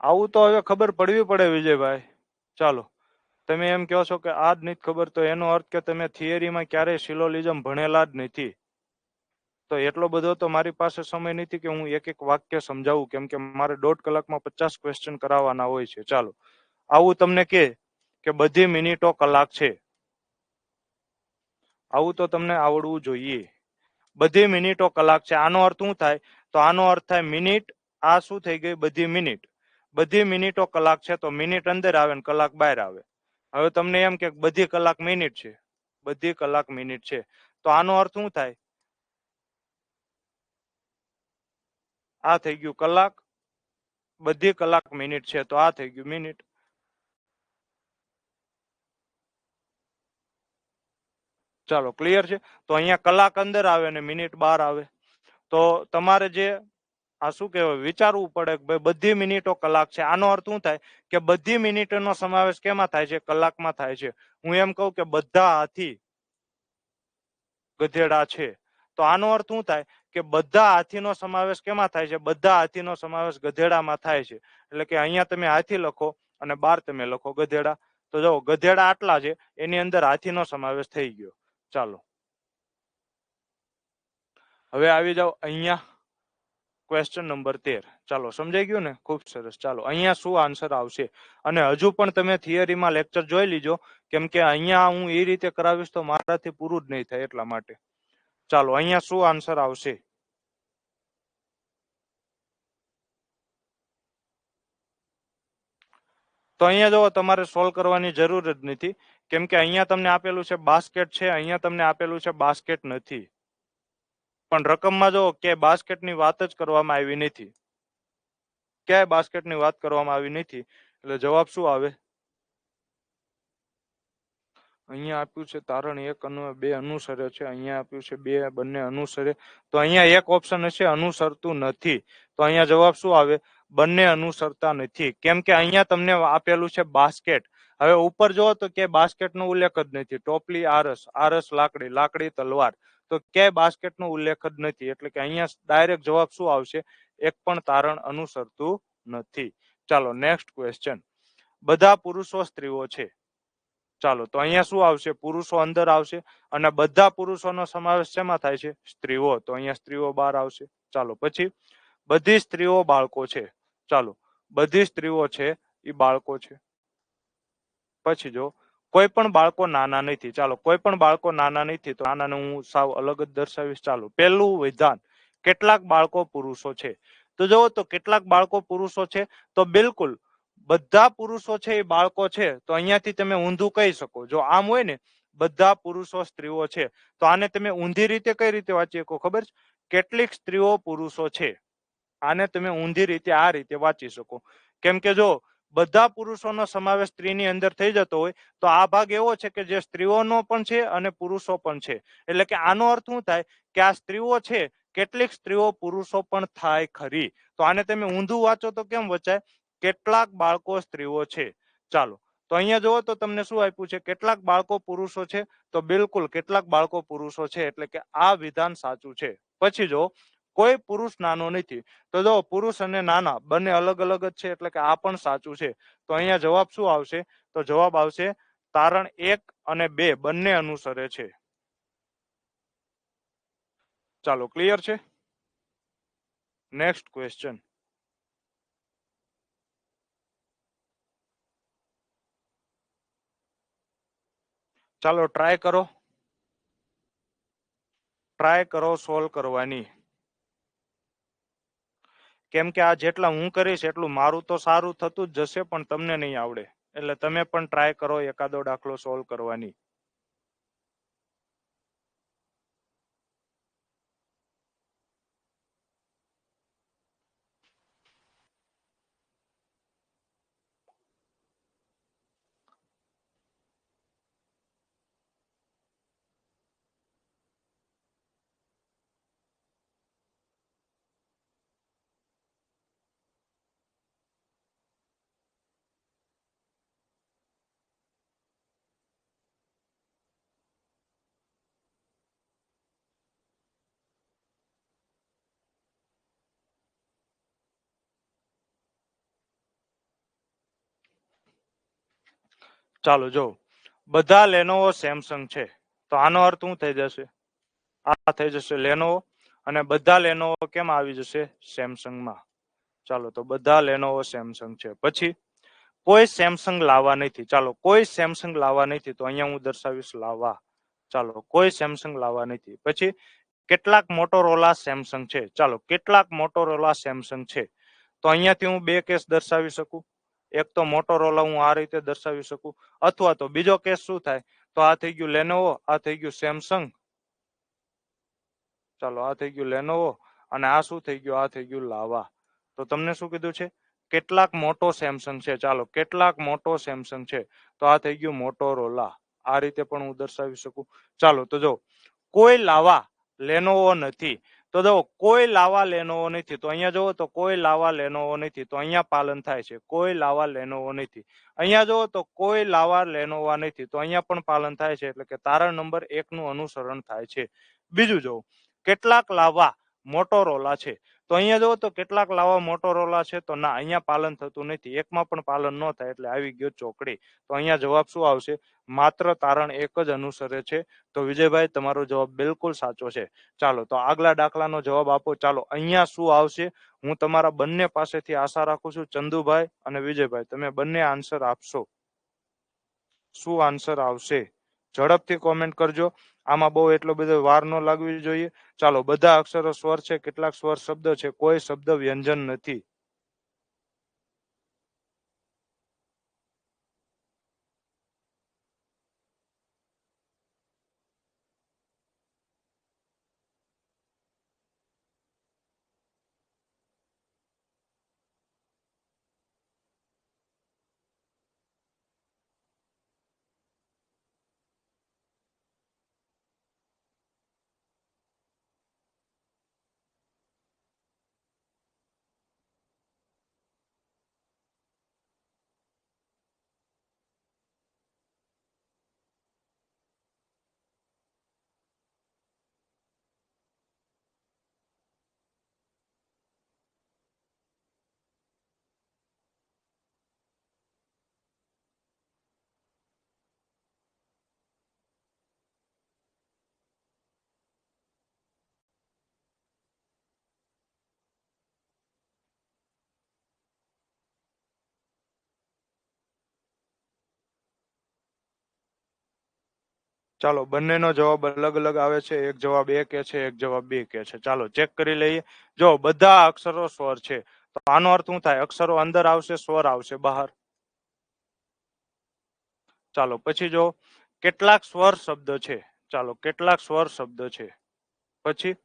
આવું તો હવે ખબર પડવી પડે વિજયભાઈ. ચાલો તમે એમ કહો છો કે આ જ નથી ખબર, તો એનો અર્થ કે તમે થિયરીમાં ક્યારેય સિલોલિઝમ ભણેલા જ નથી. તો એટલો બધો તો મારી પાસે સમય નથી કે હું એક એક વાક્ય સમજાવું, કેમ કે મારે 1.5 કલાકમાં 50 ક્વેશ્ચન કરાવવાના હોય છે. ચાલો આવું તમને કે બધી મિનિટો કલાક છે, આવું તો તમને આવડવું જોઈએ. બધી મિનિટો કલાક છે, આનો અર્થ શું થાય? તો આનો અર્થ થાય મિનિટ. આ શું થઈ ગઈ? બધી મિનિટ. બધી મિનિટો કલાક છે, તો મિનિટ અંદર આવે ને કલાક બહાર આવે. હવે તમને એમ કે બધી કલાક મિનિટ છે, બધી કલાક મિનિટ છે, તો આનો અર્થ શું થાય? આ થઈ ગયું કલાક, બધી કલાક મિનિટ છે, તો આ થઈ ગયું મિનિટ. ચાલો ક્લિયર છે? તો અહીંયા કલાક અંદર આવે ને મિનિટ બહાર આવે. તો તમારે જે આ શું કહેવાય વિચારવું પડે કે ભાઈ બધી મિનિટો કલાક છે. આનો અર્થ શું થાય? કે બધી મિનિટોનો સમાવેશ કેમાં થાય છે? કલાકમાં થાય છે. હું એમ કહું કે બધા હાથી ગધેડા છે, તો આનો અર્થ શું થાય? કે બધા હાથીનો સમાવેશ કેમાં થાય છે? બધા હાથીનો સમાવેશ ગધેડામાં થાય છે. એટલે કે અહીંયા તમે હાથી લખો અને બાર તમે લખો ગધેડા. તો જો ગધેડા આટલા છે, એની અંદર હાથીનો સમાવેશ થઈ ગયો. ચાલો હવે આવી જાઓ અહીંયા ક્વેશ્ચન નંબર 13. ચાલો સમજાઈ ગયું ને? ખૂબ સરસ. ચાલો અહીંયા શું આન્સર આવશે? અને હજુ પણ તમે થિયરીમાં લેક્ચર જોઈ લીજો, કેમ કે અહીંયા હું એ રીતે કરાવીશ તો મારાથી પૂરું જ નહીં થાય, એટલા માટે. ચાલો અહીંયા શું આન્સર આવશે? તો અહીંયા જો તમારે સોલ્વ કરવાની જરૂર જ નથી, કેમ કે અહીંયા તમને આપેલું છે બાસ્કેટ છે, અહીંયા તમને આપેલું છે બાસ્કેટ નથી. પણ રકમમાં જો કે બાસ્કેટની વાત જ કરવામાં આવી નથી, ક્યાંય બાસ્કેટની વાત કરવામાં આવી નથી. એટલે જવાબ શું આવે? અહીંયા આપ્યું છે તારણ 1 અને 2 અનુસરે છે, અહીંયા આપ્યું છે 2 બંને અનુસરે. તો અહીંયા એક ઓપ્શન હશે અનુસરતું નથી. તો અહીંયા જવાબ શું આવે? બંને અનુસરતા નથી. કેમ કે અહીંયા તમને આપેલું છે બાસ્કેટ. હવે ઉપર જો તો કે બાસ્કેટ નો ઉલ્લેખ જ નથી. ટોપલી આરસ, આરસ લાકડી, લાકડી તલવાર. તો ક્યાંય બાસ્કેટ નો ઉલ્લેખ જ નથી. એટલે કે અહીંયા ડાયરેક્ટ જવાબ શું આવશે? એક પણ તારણ અનુસરતું નથી. ચાલો નેક્સ્ટ ક્વેશ્ચન. બધા પુરુષો સ્ત્રીઓ છે. ચાલો તો અહીંયા શું આવશે? પુરુષો અંદર આવશે અને બધા પુરુષોનો સમાવેશ શેમાં થાય છે? સ્ત્રીઓ. તો અહીંયા સ્ત્રીઓ બહાર આવશે. ચાલો પછી બધી સ્ત્રીઓ બાળકો છે. ચાલો બધી સ્ત્રીઓ છે એ બાળકો છે. પછી જો કોઈ પણ બાળકો નાના નથી. ચાલો કોઈ પણ બાળકો નાના નથી, તો નાનાને હું સાવ અલગ જ દર્શાવીશ. ચાલો પહેલું વિધાન, કેટલાક બાળકો પુરુષો છે. તો જો તો કેટલાક બાળકો પુરુષો છે, તો બિલકુલ બધા પુરુષો છે એ બાળકો છે. તો અહીંયાથી તમે ઊંધું કહી શકો. જો આમ હોય ને બધા પુરુષો સ્ત્રીઓ છે, તો આને તમે ઊંધી રીતે કઈ રીતે વાંચી શકો ખબર છે? કેટલીક સ્ત્રીઓ પુરુષો છે. આને તમે ઊંધી રીતે આ રીતે વાંચી શકો. કેમ કે જો બધા પુરુષોનો સમાવેશ સ્ત્રીની અંદર થઈ જતો હોય, તો આ ભાગ એવો છે કે જે સ્ત્રીઓનો પણ છે અને પુરુષો પણ છે. એટલે કે આનો અર્થ શું થાય? કે આ સ્ત્રીઓ છે, કેટલીક સ્ત્રીઓ પુરુષો પણ થાય ખરી. તો આને તમે ઊંધું વાંચો તો કેમ વચાય? કેટલાક બાળકો સ્ત્રીઓ છે. ચાલો તો અહીંયા જુઓ તો તમને શું આપ્યું છે? કેટલાક બાળકો પુરુષો છે. તો બિલકુલ કેટલાક બાળકો પુરુષો છે. એટલે કે આ વિધાન સાચું છે. પછી જો કોઈ પુરુષ નાનો નથી. તો જો પુરુષ અને નાના બંને અલગ અલગ જ છે. એટલે કે આ પણ સાચું છે. તો અહીંયા જવાબ શું આવશે? તો જવાબ આવશે તારણ 1 અને 2 બંને અનુસરે છે. ચાલો ક્લિયર છે? Next question. ચાલો ટ્રાય કરો, ટ્રાય કરો સોલ્વ કરવાની. કેમ કે આ જેટલા હું કરીશ એટલું મારું તો સારું થતું જ જશે, પણ તમને નહીં આવડે. એટલે તમે પણ ટ્રાય કરો એકાદો દાખલો સોલ્વ કરવાની. ચાલો જો બધા લેનોવો સેમસંગ છે, તો આનો અર્થ શું થઈ જશે? આ થઈ જશે લેનોવો. અને બધા લેનોવો કેમ આવી જશે? સેમસંગમાં. ચાલો તો બધા લેનોવો સેમસંગ છે. પછી કોઈ સેમસંગ લાવવા નથી. ચાલો કોઈ સેમસંગ લાવવા નથી, તો અહીંયા હું દર્શાવીશ લાવવા. ચાલો કોઈ સેમસંગ લાવવા નથી. પછી કેટલાક મોટોરોલા સેમસંગ છે. ચાલો કેટલાક મોટોરોલા સેમસંગ છે. તો અહીંયાથી હું બે કેસ દર્શાવી શકું. એક તો મોટોરોલા હું આ રીતે દર્શાવી શકું, અથવા તો બીજો કેસ શું થાય? તો આ થઈ ગયું લેનોવો, આ થઈ ગયું સેમસંગ. ચાલો આ થઈ ગયું લેનોવો અને આ શું થઈ ગયું? આ થઈ ગયું લાવા. તો તમને શું કીધું છે? કેટલાક મોટો સેમસંગ છે. ચાલો કેટલાક મોટો સેમસંગ છે, તો આ થઈ ગયું મોટોરોલા. આ રીતે પણ હું દર્શાવી શકું. ચાલો તો જો કોઈ લાવા લેનોવો નથી. તો જો કોઈ લાવા લેનોવો નથી, તો અહીંયા જુઓ તો કોઈ લાવા લેનોવો નથી, તો અહીંયા પાલન થાય છે કોઈ લાવા લેનોવો નથી. અહીંયા જુઓ તો કોઈ લાવા લેનોવા નથી, તો અહીંયા પણ પાલન થાય છે. એટલે કે તારણ નંબર 1 નું અનુસરણ થાય છે. બીજું જો કેટલાક લાવા મોટોરોલા છે. તો અહીંયા જુઓ તો કેટલાક લાવા મોટોરોલા છે, તો ના, અહીંયા પાલન થતું નથી, એકમાં પણ પાલન ન થાય એટલે આવી ગયો ચોકડી. તો અહીંયા જવાબ શું આવશે? માત્ર તારણ એક જ અનુસરે છે. તો વિજયભાઈ, તમારો જવાબ બિલકુલ સાચો છે. ચાલો, તો આગલા દાખલાનો જવાબ આપો. ચાલો, અહીંયા શું આવશે? હું તમારા બંને પાસેથી આશા રાખું છું, ચંદુભાઈ અને વિજયભાઈ, તમે બંને આન્સર આપશો. શું આન્સર આવશે? ઝડપથી કોમેન્ટ કરજો. આમાં બહુ એટલો બધો વાર ન લાગવી જોઈએ. ચાલો, બધા અક્ષરો સ્વર છે, કેટલાક સ્વર શબ્દ છે, કોઈ શબ્દ વ્યંજન નથી. ચાલો, બંનેનો જવાબ અલગ અલગ આવે છે. એક જવાબ એ કે છે, એક જવાબ બી કે છે. ચાલો, ચેક કરી લઈએ. જો બધા અક્ષરો સ્વર છે, તો આનો અર્થ શું થાય? અક્ષરો અંદર આવશે, સ્વર આવશે બહાર. ચાલો, પછી જો કેટલાક સ્વર શબ્દ છે. ચાલો, કેટલાક સ્વર શબ્દ છે. પછી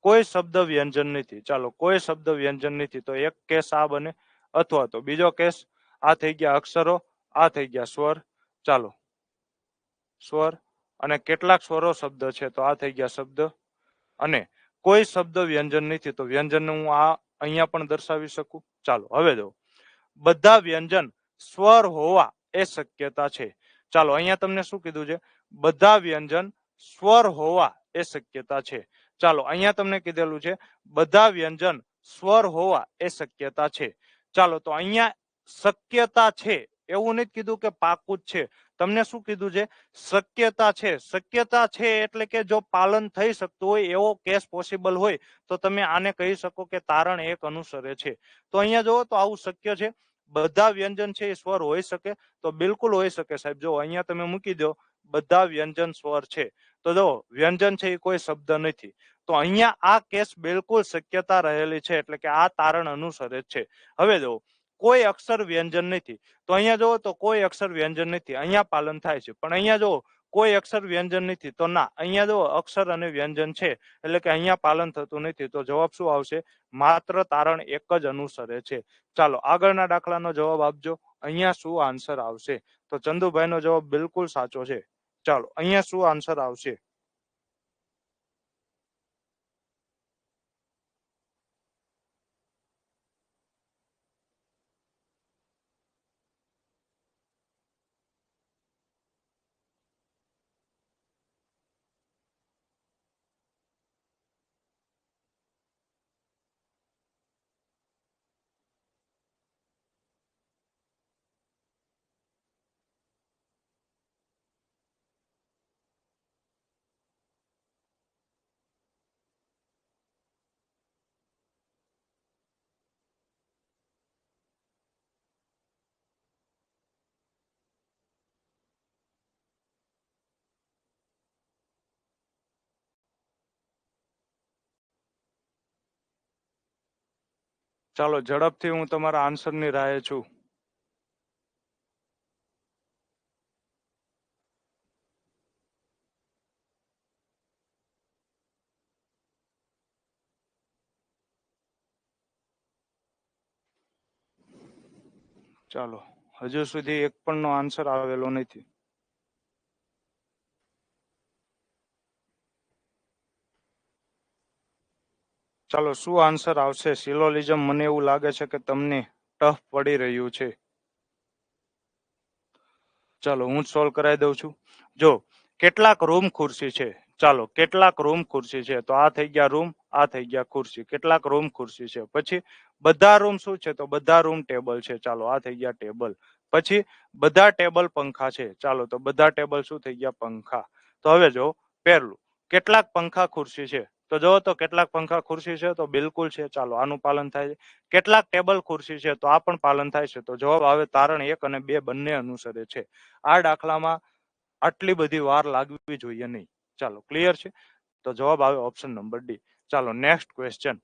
કોઈ શબ્દ વ્યંજન નથી. ચાલો, કોઈ શબ્દ વ્યંજન નથી, તો એક કેસ આ બને, અથવા તો બીજો કેસ આ થઈ ગયા અક્ષરો, આ થઈ ગયા સ્વર. ચાલો, સ્વર અને કેટલાક સ્વરો શબ્દ છે, તો આ થઈ ગયા શબ્દ. અને કોઈ શબ્દ વ્યંજન નથી, તો વ્યંજન હું આ અહીંયા પણ દર્શાવી શકું. ચાલો, હવે જો બધા વ્યંજન સ્વર હોવા એ શક્યતા છે. ચાલો, અહીંયા તમને શું કીધું છે? બધા વ્યંજન સ્વર હોવા એ શક્યતા છે. ચાલો, અહીંયા તમને કીધેલું છે બધા વ્યંજન સ્વર હોવા એ શક્યતા છે. ચાલો, તો અહીંયા શક્યતા છે એવું નથી કીધું કે પાકું જ છે. તમને શું કીધું છે? શક્યતા છે. શક્યતા છે એટલે કે જો પાલન થઈ શકતું હોય એવો કેસ પોસિબલ હોય તો તમે આને કહી શકો કે તારણ એક અનુસરે છે. તો અહીંયા જુઓ તો આવું શક્ય છે. બધા વ્યંજન છે એ સ્વર હોઈ શકે, તો બિલકુલ હોઈ શકે સાહેબ. જો અહીંયા તમે મૂકી દો બધા વ્યંજન સ્વર છે, તો જો વ્યંજન છે એ કોઈ શબ્દ નથી, તો અહીંયા આ કેસ બિલકુલ શક્યતા રહેલી છે, એટલે કે આ તારણ અનુસરે છે. હવે જો કોઈ અક્ષર વ્યંજન નથી, તો અહીંયા જુઓ તો કોઈ અક્ષર વ્યંજન નથી, અહીંયા પાલન થાય છે. પણ અહીંયા જુઓ કોઈ અક્ષર વ્યંજન નથી, તો ના, અહીંયા જુઓ અક્ષર અને વ્યંજન છે, એટલે કે અહીંયા પાલન થતું નથી. તો જવાબ શું આવશે? માત્ર તારણ એક જ અનુસરે છે. ચાલો, આગળના દાખલાનો જવાબ આપજો. અહીંયા શું આન્સર આવશે? તો ચંદુભાઈનો જવાબ બિલકુલ સાચો છે. ચાલો, અહીંયા શું આન્સર આવશે? ચાલો, ઝડપથી હું તમારા આન્સરની રાહે છું. ચાલો, હજુ સુધી એક પણ નો આન્સર આવેલો નથી. ચાલો, શું આન્સર આવશે? સિલોલિઝમ, મને એવું લાગે છે કે તમને ટફ પડી રહ્યું છે. ચાલો, હું સોલ્વ કરાવી દઉં છું. જો કેટલાક રૂમ ખુરશી છે. ચાલો કેટલાક રૂમ ખુરશી છે, તો આ થઈ ગયા રૂમ, આ થઈ ગયા ખુરશી. કેટલાક રૂમ ખુરશી છે. પછી બધા રૂમ શું છે, તો બધા રૂમ ટેબલ છે. ચાલો આ થઈ ગયા ટેબલ. પછી બધા ટેબલ પંખા છે. ચાલો તો બધા ટેબલ શું થઈ ગયા, પંખા. તો હવે જો પહેલું, કેટલાક પંખા ખુરશી છે, તો જો તો કેટલાક પંખા ખુરશી છે, તો બિલકુલ છે. ચાલો આનું પાલન થાય છે. કેટલાક ટેબલ ખુરશી છે, તો આ પણ પાલન થાય છે. તો જવાબ આવે તારણ 1 અને 2 બંને અનુસરે છે. આ દાખલામાં આટલી બધી વાર લાગવી જોઈએ નહીં. ચાલો ક્લિયર છે. તો જવાબ આવે ઓપ્શન નંબર ડી. ચાલો નેક્સ્ટ ક્વેશ્ચન,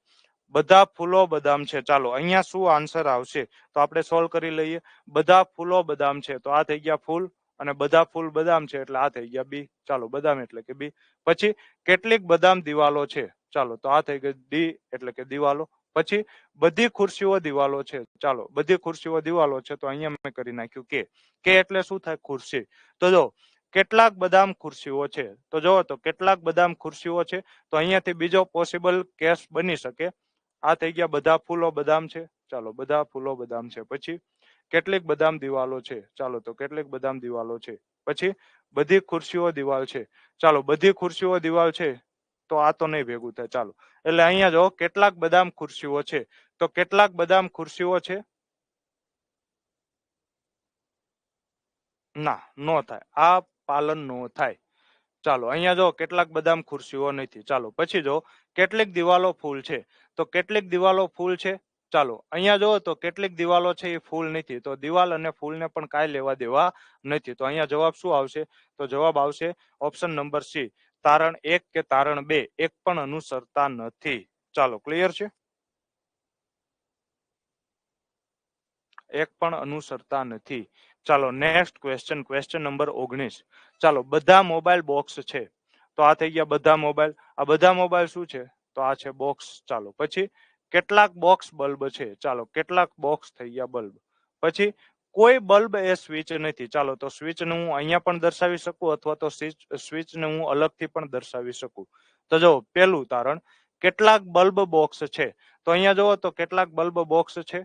બધા ફૂલો બદામ છે. ચાલો અહીંયા શું આન્સર આવશે, તો આપણે સોલ્વ કરી લઈએ. બધા ફૂલો બદામ છે, તો આ થઈ ગયા ફૂલ, અને બધા ફૂલ બદામ છે એટલે આ થઈ ગયા બી. ચાલો બદામ એટલે કે બી. પછી કેટલીક બદામ દિવાલો છે. ચાલો તો આ થઈ ગઈ ડી એટલે કે દિવાલો. પછી બધી ખુરશીઓ દિવાલો છે. ચાલો બધી ખુરશીઓ દિવાલો છે, તો અહીંયા મેં કરી નાખ્યું કે એટલે શું થાય, ખુરશી. તો જો કેટલાક બદામ ખુરશીઓ છે, તો જો તો કેટલાક બદામ ખુરશીઓ છે, તો અહીંયાથી બીજો પોસિબલ કેસ બની શકે. આ થઈ ગયા બધા ફૂલો બદામ છે. ચાલો બધા ફૂલો બદામ છે. પછી કેટલીક બદામ દિવાલો છે. ચાલો તો કેટલીક બદામ દિવાલો છે. પછી બધી ખુરશીઓ દિવાલ છે. ચાલો બધી ખુરશીઓ દિવાલ છે, તો આ તો નહીં ભેગું થાય. ચાલો એટલે અહીંયા જો કેટલાક બદામ ખુરશીઓ છે, તો કેટલાક બદામ ખુરશીઓ છે, ના નો થાય, આ પાલન નો થાય. ચાલો અહીંયા જો કેટલાક બદામ ખુરશીઓ નથી. ચાલો પછી જો કેટલીક દિવાલો ફૂલ છે, તો કેટલીક દિવાલો ફૂલ છે. ચાલો અહીંયા જો તો કેટલીક દિવાલો છે એ ફૂલ નથી, તો દિવાલ અને ફૂલને પણ કાંઈ લેવા દેવા નથી. તો અહીંયા જવાબ શું આવશે, તો જવાબ આવશે ઓપ્શન નંબર સી, તારણ 1 કે તારણ 2 એક પણ અનુસરતા નથી. ચાલો ક્લિયર છે, એક પણ અનુસરતા નથી. ચાલો નેક્સ્ટ ક્વેશ્ચન, ક્વેશ્ચન નંબર 19. ચાલો બધા મોબાઈલ બોક્સ છે, તો આ થઈ ગયા બધા મોબાઈલ. આ બધા મોબાઈલ શું છે, તો આ છે બોક્સ. ચાલો પછી કેટલાક બોક્સ બલ્બ છે. ચાલો કેટલાક બોક્સ થઈ ગયા બલ્બ. પછી કોઈ બલ્બ એ સ્વિચ નથી. ચાલો તો સ્વિચ ને હું અહીંયા પણ દર્શાવી શકું, અથવા તો સ્વિચ ને હું અલગથી પણ દર્શાવી શકું. તો જો પેલું તારણ, કેટલાક બલ્બ બોક્સ છે, તો અહીંયા જુઓ તો કેટલાક બલ્બ બોક્સ છે,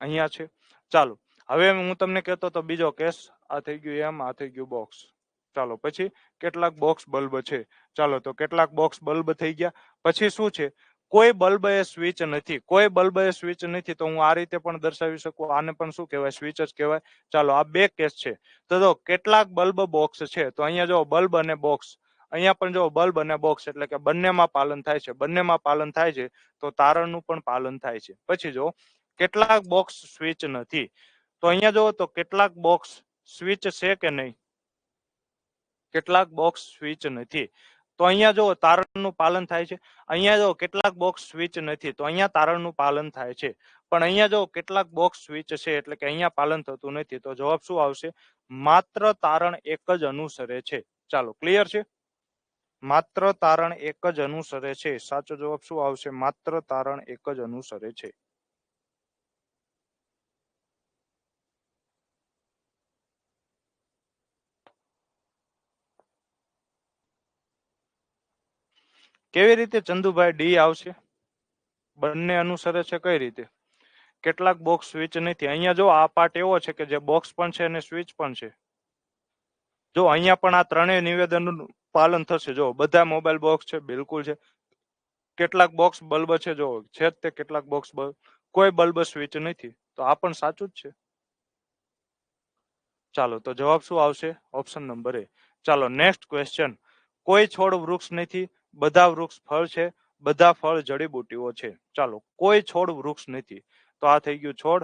અહીંયા છે. ચાલો હવે હું તમને કહેતો તો બીજો કેસ, આ થઈ ગયું એમ, આ થઈ ગયું બોક્સ. ચાલો પછી કેટલાક બોક્સ બલ્બ છે. ચાલો તો કેટલાક બોક્સ બલ્બ થઈ ગયા. પછી શું છે, કોઈ બલ્બ એ સ્વિચ નથી. કોઈ બલ્બ એ સ્વિચ નથી, તો હું આ રીતે પણ દર્શાવી શકું. આને પણ શું કહેવાય, સ્વિચ જ કહેવાય. ચાલો આ બે કેસ છે. તો જો કેટલાક બલ્બ બોક્સ છે, તો અહીંયા જો બલ્બ અને બોક્સ, અહીંયા પણ જો બલ્બ અને બોક્સ એટલે કે બંનેમાં પાલન થાય છે. બંનેમાં પાલન થાય છે, તો તારણનું પણ પાલન થાય છે. પછી જો કેટલાક બોક્સ સ્વિચ નથી, તો અહીંયા જો તો કેટલાક બોક્સ સ્વિચ છે કે નહીં, કેટલાક બોક્સ સ્વિચ નથી, તો અહીંયા જો તારણનું પાલન થાય છે. અહીંયા જો કેટલાક બોક્સ સ્વિચ નથી, તો અહીંયા તારણનું પાલન થાય છે. પણ અહીંયા જો કેટલાક બોક્સ સ્વિચ છે એટલે કે અહીંયા પાલન થતું નથી, તો જવાબ શું આવશે, માત્ર તારણ એક જ અનુસરે છે. ચાલો ક્લિયર છે, માત્ર તારણ એક જ અનુસરે છે. સાચો જવાબ શું આવશે, માત્ર તારણ એક જ અનુસરે છે. કેવી રીતે ચંદુભાઈ ડી આવશે, બંને અનુસરે છે કઈ રીતે, કેટલાક બોક્સ સ્વિચ નથી. અહીંયા જો આ પાર્ટ એવો છે કે જે બોક્સ પણ છે અને સ્વિચ પણ છે. જો અહીંયા પણ આ ત્રણેય નિવેદનનું પાલન થશે. જો બધા મોબાઈલ બોક્સ છે, બિલકુલ છે. કેટલાક બોક્સ બલ્બ છે, જો છે તે કેટલાક બોક્સ બલ્બ, કોઈ બલ્બ સ્વિચ નથી, તો આ પણ સાચું જ છે. ચાલો તો જવાબ શું આવશે, ઓપ્શન નંબર એ. ચાલો નેક્સ્ટ ક્વેશ્ચન, કોઈ છોડ વૃક્ષ નથી, બધા વૃક્ષ ફળ છે, બધા ફળ જડીબુટીઓ છે. ચાલો કોઈ છોડ વૃક્ષ નથી, તો આ થઈ ગયું છોડ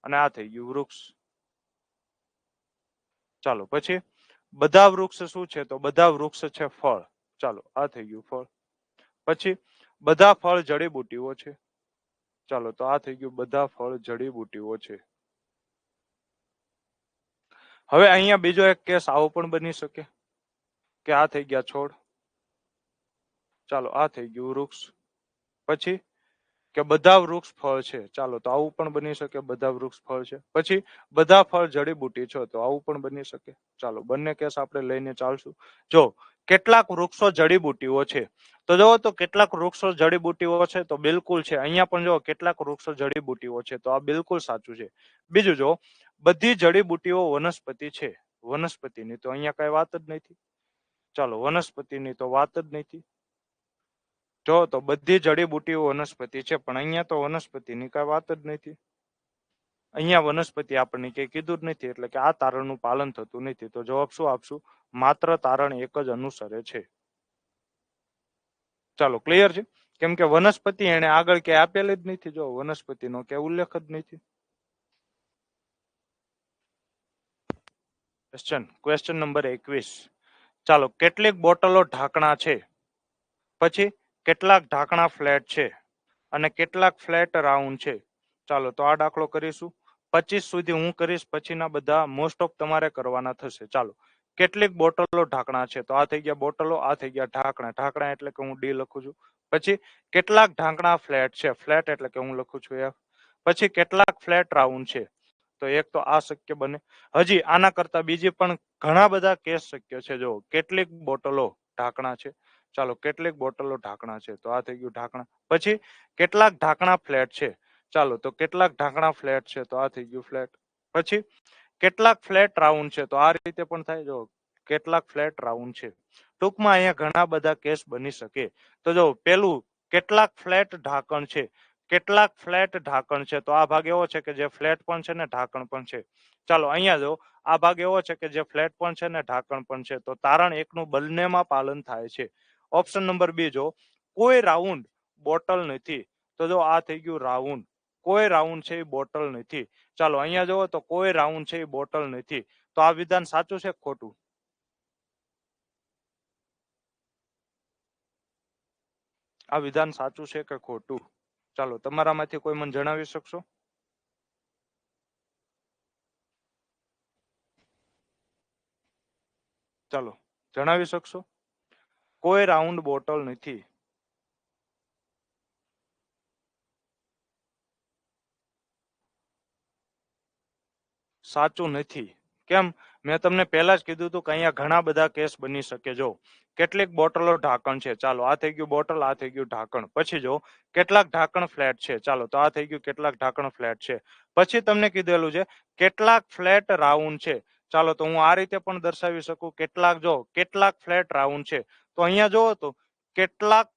અને આ થઈ ગયું વૃક્ષ. ચાલો પછી બધા વૃક્ષ શું છે, તો બધા વૃક્ષ છે ફળ. ચાલો આ થઈ ગયું ફળ. પછી બધા ફળ જડીબુટીઓ છે. ચાલો તો આ થઈ ગયું બધા ફળ જડીબુટીઓ છે. હવે અહીંયા બીજો એક કેસ આવો પણ બની શકે કે આ થઈ ગયા છોડ, ચાલો આ થઈ ગયું વૃક્ષ. પછી કે બધા વૃક્ષ ફળ છે. ચાલો તો આવું પણ બની શકે, બધા વૃક્ષ ફળ છે. પછી બધા ફળ જડીબુટી છે, તો આવું પણ બની શકે. ચાલો બંને કેસ આપણે લઈને ચાલશું. જો કેટલાક વૃક્ષો જડીબુટીઓ છે, તો જો તો કેટલાક વૃક્ષો જડીબુટીઓ છે, તો બિલકુલ છે. અહીંયા પણ જો કેટલાક વૃક્ષો જડીબુટીઓ છે, તો આ બિલકુલ સાચું છે. બીજું જો બધી જડીબુટીઓ વનસ્પતિ છે, વનસ્પતિની, તો અહીંયા કઈ વાત જ નથી. ચાલો વનસ્પતિની તો વાત જ નથી. જો તો બધી જડીબુટીઓ વનસ્પતિ છે, પણ અહીંયા તો વનસ્પતિની કઈ વાત જ નથી. અહીંયા વનસ્પતિ આપણને કઈ કીધું જ નથી, એટલે કે આ તારણનું પાલન થતું નથી. તો જવાબ શું આપશું? માત્ર તારણ એક જ અનુસરે છે. ચાલો ક્લિયર છે. કેમ કે વનસ્પતિ એને આગળ ક્યાંય આપેલી જ નથી. જો વનસ્પતિનો ક્યાંય ઉલ્લેખ જ નથી. Question number 21. ચાલો કેટલીક બોટલો ઢાંકણા છે, પછી કેટલાક ઢાંકણા ફ્લેટ છે અને કેટલાક ફ્લેટ રાઉન્ડ છે. ચાલો તો આ દાખલો કરીશું. 25 સુધી હું કરીશ, પછીના બધા મોસ્ટ ઓફ તમારે કરવાના થશે. ચાલો કેટલીક બોટલો ઢાંકણા છે, તો આ થઈ ગયા બોટલો, આ થઈ ગયા ઢાંકણા. ઢાંકણા એટલે કે હું ડી લખું છું. પછી કેટલાક ઢાંકણા ફ્લેટ છે, ફ્લેટ એટલે કે હું લખું છું એફ. પછી કેટલાક ફ્લેટ રાઉન્ડ છે, તો એક તો આ શક્ય બને. હજી આના કરતા બીજી પણ ઘણા બધા કેસ શક્ય છે. જો કેટલીક બોટલો ઢાંકણા છે, ચાલો કેટલીક બોટલો ઢાંકણા છે, તો આ થઈ ગયું ઢાંકણા. પછી કેટલાક ઢાંકણા ફ્લેટ છે, ચાલો તો કેટલાક ઢાંકણા ફ્લેટ છે, તો આ થઈ ગયું ફ્લેટ. પછી કેટલાક ફ્લેટ રાઉન્ડ છે, તો આ રીતે પણ થાય. જો કેટલાક ફ્લેટ રાઉન્ડ છે. ટૂંકમાં અહીંયા ઘણા બધા કેસ બની શકે. તો જો પેલું કેટલાક ફ્લેટ ઢાંકણ છે, કેટલાક ફ્લેટ ઢાંકણ છે, તો આ ભાગ એવો છે કે જે ફ્લેટ પણ છે ને ઢાંકણ પણ છે. ચાલો અહીંયા જો આ ભાગ એવો છે કે જે ફ્લેટ પણ છે ને ઢાંકણ પણ છે. તો તારણ એકનું બંનેમાં પાલન થાય છે. ઓપ્શન નંબર બી જો કોઈ રાઉન્ડ બોટલ નથી, તો જો આ થઈ ગયું રાઉન્ડ. કોઈ રાઉન્ડ છે એ બોટલ નથી. ચાલો અહીંયા જોવો તો કોઈ રાઉન્ડ છે એ બોટલ નથી. તો આ વિધાન સાચું છે ખોટું? આ વિધાન સાચું છે કે ખોટું? ચાલો તમારામાંથી કોઈ મને જણાવી શકશો? ચાલો જણાવી શકશો? કોઈ રાઉન્ડ બોટલ નથી. સાચું નથી. કેમ? મેં તમને પહેલા જ કીધું હતું કે અહીંયા ઘણા બધા કેસ બની શકે. જો કેટલીક બોટલો ઢાંકણ છે, ચાલો આ થઈ ગયું બોટલ, આ થઈ ગયું ઢાંકણ. પછી જો કેટલાક ઢાંકણ ફ્લેટ છે, ચાલો તો આ થઈ ગયું કેટલાક ઢાંકણ ફ્લેટ છે. પછી તમને કીધેલું છે કેટલાક ફ્લેટ રાઉન્ડ છે, ચાલો તો હું આ રીતે પણ દર્શાવી શકું. કેટલાક જો કેટલાક ફ્લેટ રાઉન્ડ છે, તો અહીંયા જોવો તો કેટલાક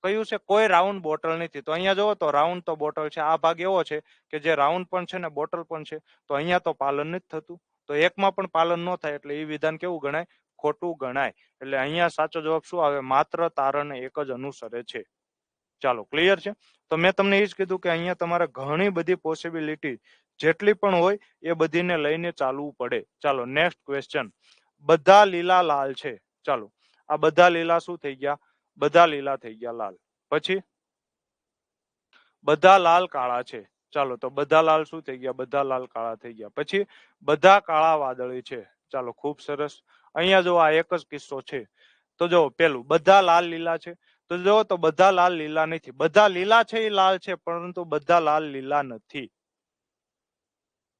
કયું છે? કોઈ રાઉન્ડ બોટલ નથી. તો અહીંયા જોવો તો રાઉન્ડ તો બોટલ છે. આ ભાગ એવો છે કે જે રાઉન્ડ પણ છે ને બોટલ પણ છે. તો અહીંયા તો પાલન નથી થતું. તો એકમાં પણ પાલન ન થાય, એટલે એ વિધાન કેવું ગણાય? ખોટું ગણાય. એટલે અહીંયા સાચો જવાબ શું આવે? માત્ર તારણ એક જ અનુસરે છે. ચાલો ક્લિયર છે. તો મેં તમને એ જ કીધું કે અહીંયા તમારે ઘણી બધી પોસિબિલિટી જેટલી પણ હોય એ બધીને લઈને ચાલવું પડે. ચાલો નેક્સ્ટ ક્વેશ્ચન. બધા લીલા લાલ છે, ચાલો આ બધા લીલા શું થઈ ગયા? બધા લીલા થઈ ગયા લાલ. પછી બધા લાલ કાળા છે, ચાલો તો બધા લાલ શું થઈ ગયા? બધા લાલ કાળા થઈ ગયા. પછી બધા કાળા વાદળી છે, ચાલો ખૂબ સરસ. અહીંયા જો આ એક જ કિસ્સો છે. તો જો પેલું બધા લાલ લીલા છે, તો જો તો બધા લાલ લીલા નથી. બધા લીલા છે એ લાલ છે, પરંતુ બધા લાલ લીલા નથી.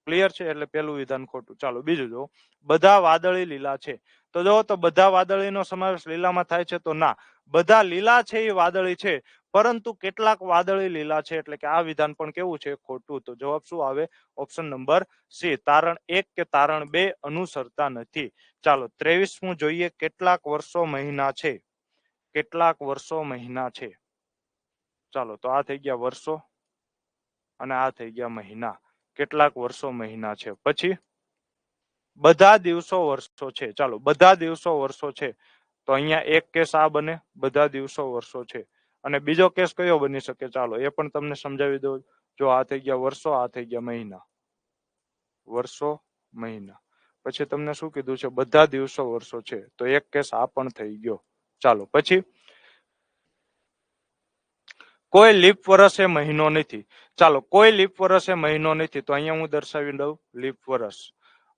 ક્લિયર છે? એટલે પેલું વિધાન ખોટું. ચાલો બીજું જો બધા વાદળી લીલા છે, તો જો તો બધા વાદળીનો સમાવેશ લીલામાં થાય છે? તો ના. બધા લીલા છે એ વાદળી છે, પરંતુ કેટલાક વાદળી લીલા છે, એટલે કે આ વિધાન પણ કેવું છે? ખોટું. તો જવાબ શું આવે? ઓપ્શન નંબર સી, તારણ 1 કે તારણ 2 અનુસરતા નથી. ચાલો 23મું જોઈએ. કેટલાક વર્ષો મહિના છે, કેટલાક વર્ષો મહિના છે. ચાલો તો આ થઈ ગયા વર્ષો અને આ થઈ ગયા મહિના. કેટલાક વર્ષો મહિના છે. પછી બધા દિવસો વર્ષો છે, ચાલો બધા દિવસો વર્ષો છે. તો અહીંયા એક કેસ આ બને, બધા દિવસો વર્ષો છે. અને બીજો કેસ કયો બની શકે? ચાલો એ પણ તમને સમજાવી દઉં. જો આ થઈ ગયા વર્ષો, આ થઈ ગયા મહિના. વર્ષો મહિના. પછી તમને શું કીધું છે? બધા દિવસો વર્ષો છે. તો એક કેસ આ પણ થઈ ગયો. ચાલો પછી કોઈ લીપ વર્ષ એ મહિનો નથી. ચાલો કોઈ લીપ વર્ષ એ મહિનો નથી. તો અહીંયા હું દર્શાવી દઉં લીપ વર્ષ.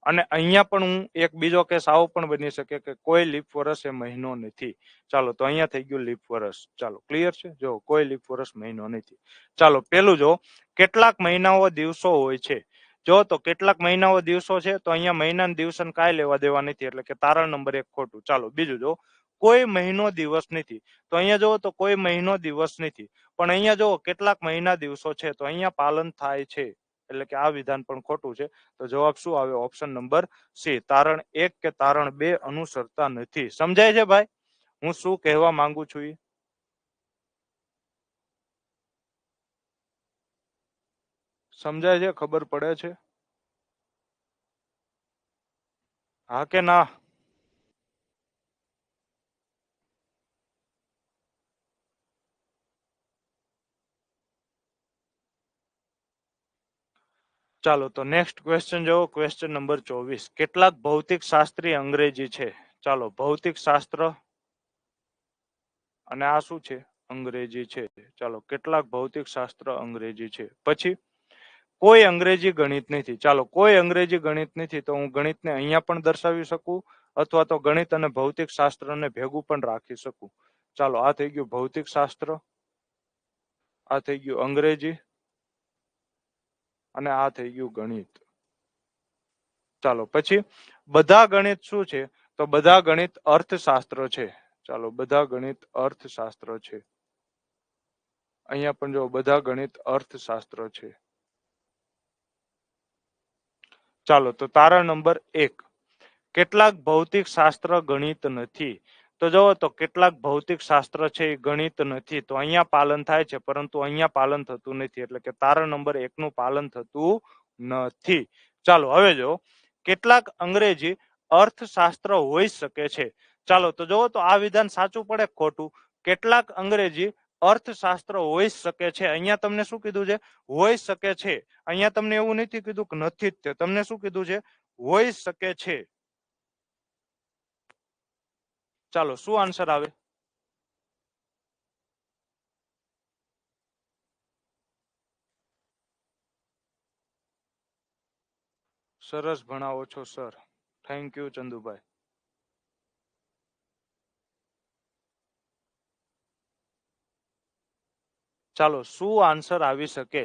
અને અહીંયા પણ હું એક બીજો કેસ આવો પણ બની શકે કે કોઈ લીપ વર્ષ એ મહિનો નથી. ચાલો તો અહીંયા થઈ ગયું લીપ વર્ષ. ચાલો ક્લિયર છે? જો કોઈ લીપ વર્ષ મહિનો નથી. ચાલો પેલું જો કેટલાક મહિનાઓ દિવસો હોય છે. જો તો કેટલાક મહિનાઓ દિવસો છે, તો અહીંયા મહિનાના દિવસને કાંઈ લેવા દેવા નથી, એટલે કે તારણ નંબર 1 ખોટું. ચાલો બીજું જો કોઈ મહિનો દિવસ નથી. તો અહીંયા જોવો તો કોઈ મહિનો દિવસ નથી. પણ અહીંયા જો કેટલાક મહિના દિવસો છે, તો અહીંયા પાલન થાય છે. એટલે કે આ વિધાન પણ ખોટું છે. તો જવાબ શું આવે? ઓપ્શન નંબર સી, તારણ 1 કે તારણ 2 અનુસરતા નથી. સમજાય છે ભાઈ હું શું કહેવા માંગુ છું? સમજાય છે? ખબર પડે છે? હા કે ના? ચાલો તો નેક્સ્ટ ક્વેશ્ચન જો ક્વેશ્ચન નંબર 24. કેટલાક ભૌતિક શાસ્ત્રી અંગ્રેજી છે. ચાલો ભૌતિક શાસ્ત્ર અને આ શું છે? અંગ્રેજી છે. ચાલો કેટલાક ભૌતિક શાસ્ત્ર અંગ્રેજી છે. પછી કોઈ અંગ્રેજી ગણિત નથી. ચાલો કોઈ અંગ્રેજી ગણિત નથી તો હું ગણિતને અહીંયા પણ દર્શાવી શકું અથવા તો ગણિત અને ભૌતિક શાસ્ત્રને ભેગું પણ રાખી શકું. ચાલો આ થઈ ગયું ભૌતિક શાસ્ત્ર, આ થઈ ગયું અંગ્રેજી અને આ થઈ ગયું ગણિત. ચાલો પછી બધા ગણિત શું છે? તો બધા ગણિત અર્થશાસ્ત્ર છે. ચાલો બધા ગણિત અર્થશાસ્ત્ર છે. અહીંયા પણ જો બધા ગણિત અર્થશાસ્ત્ર છે. ચાલો તો તારણ નંબર 1, કેટલાક ભૌતિક શાસ્ત્ર ગણિત નથી. તો જો તો કેટલાક ભૌતિક શાસ્ત્ર છે એ ગણિત નથી. તો અહીંયા પાલન થાય છે પરંતુ અહીંયા પાલન થતું નથી. એટલે કે તારણ નંબર 1 નું પાલન થતું નથી. ચાલો હવે જો કેટલાક અંગ્રેજી અર્થશાસ્ત્ર હોઈ શકે છે. ચાલો તો જો તો આ વિધાન સાચું પડે ખોટું? કેટલાક અંગ્રેજી અર્થશાસ્ત્ર હોઈ શકે છે. અહીંયા તમને શું કીધું છે? હોઈ શકે છે. અહીંયા તમને એવું નથી કીધું કે નથી જ તે. તમને શું કીધું છે? હોઈ શકે છે. ચાલો શું આન્સર આવે? સરસ ભણાવો છો સર. Thank you Chandubhai. ચાલો શું આન્સર આવી શકે?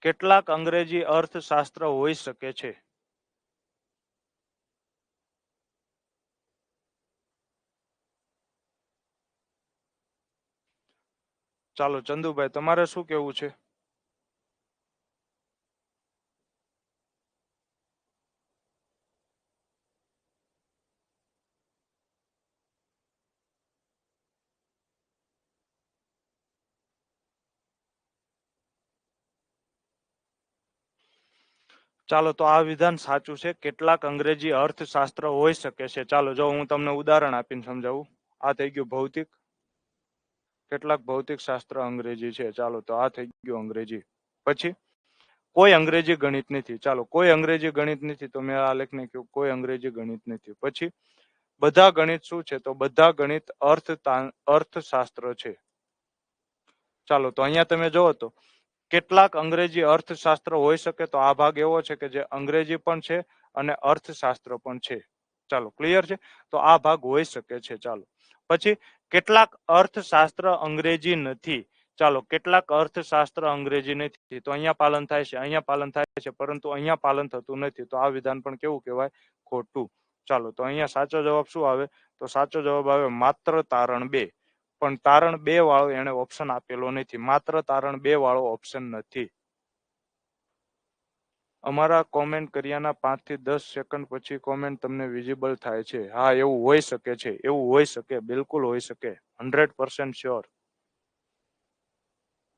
કેટલાક અંગ્રેજી અર્થશાસ્ત્ર હોઈ શકે છે. ચાલો ચંદુભાઈ તમારે શું કેવું છે? ચાલો તો આ વિધાન સાચું છે. કેટલાક અંગ્રેજી અર્થશાસ્ત્ર હોઈ શકે છે. ચાલો જો હું તમને ઉદાહરણ આપીને સમજાવું. આ થઈ ગયું ભૌતિક, કેટલાક ભૌતિક શાસ્ત્ર અંગ્રેજી છે. ચાલો તો આ થઈ ગયું અંગ્રેજી. પછી કોઈ અંગ્રેજી ગણિત નથી. ચાલો કોઈ અંગ્રેજી ગણિત નથી તો મેં આ લેખને કહ્યું કોઈ અંગ્રેજી ગણિત નથી. પછી બધા ગણિત શું છે? તો બધા ગણિત અર્થશાસ્ત્ર છે. ચાલો તો અહીંયા તમે જોવો તો કેટલાક અંગ્રેજી અર્થશાસ્ત્ર હોઈ શકે. તો આ ભાગ એવો છે કે જે અંગ્રેજી પણ છે અને અર્થશાસ્ત્ર પણ છે. ચાલો ક્લિયર છે? તો આ ભાગ હોઈ શકે છે. ચાલો પછી કેટલાક અર્થશાસ્ત્ર અંગ્રેજી નથી. ચાલો કેટલાક અર્થશાસ્ત્ર અંગ્રેજી નથી તો અહીંયા પાલન થાય છે, અહીંયા પાલન થાય છે, પરંતુ અહીંયા પાલન થતું નથી. તો આ વિધાન પણ કેવું કહેવાય? ખોટું. ચાલો તો અહીંયા સાચો જવાબ શું આવે? તો સાચો જવાબ આવે માત્ર તારણ 2. પણ તારણ 2 વાળો એને ઓપ્શન આપેલો નથી. માત્ર તારણ 2 વાળો ઓપ્શન નથી. અમારા કોમેન્ટ કર્યાના 5 થી 10 સેકન્ડ પછી કોમેન્ટ તમને વિઝિબલ થાય છે. હા એવું હોઈ શકે છે. એવું હોઈ શકે, બિલકુલ હોઈ શકે. 100% શ્યોર.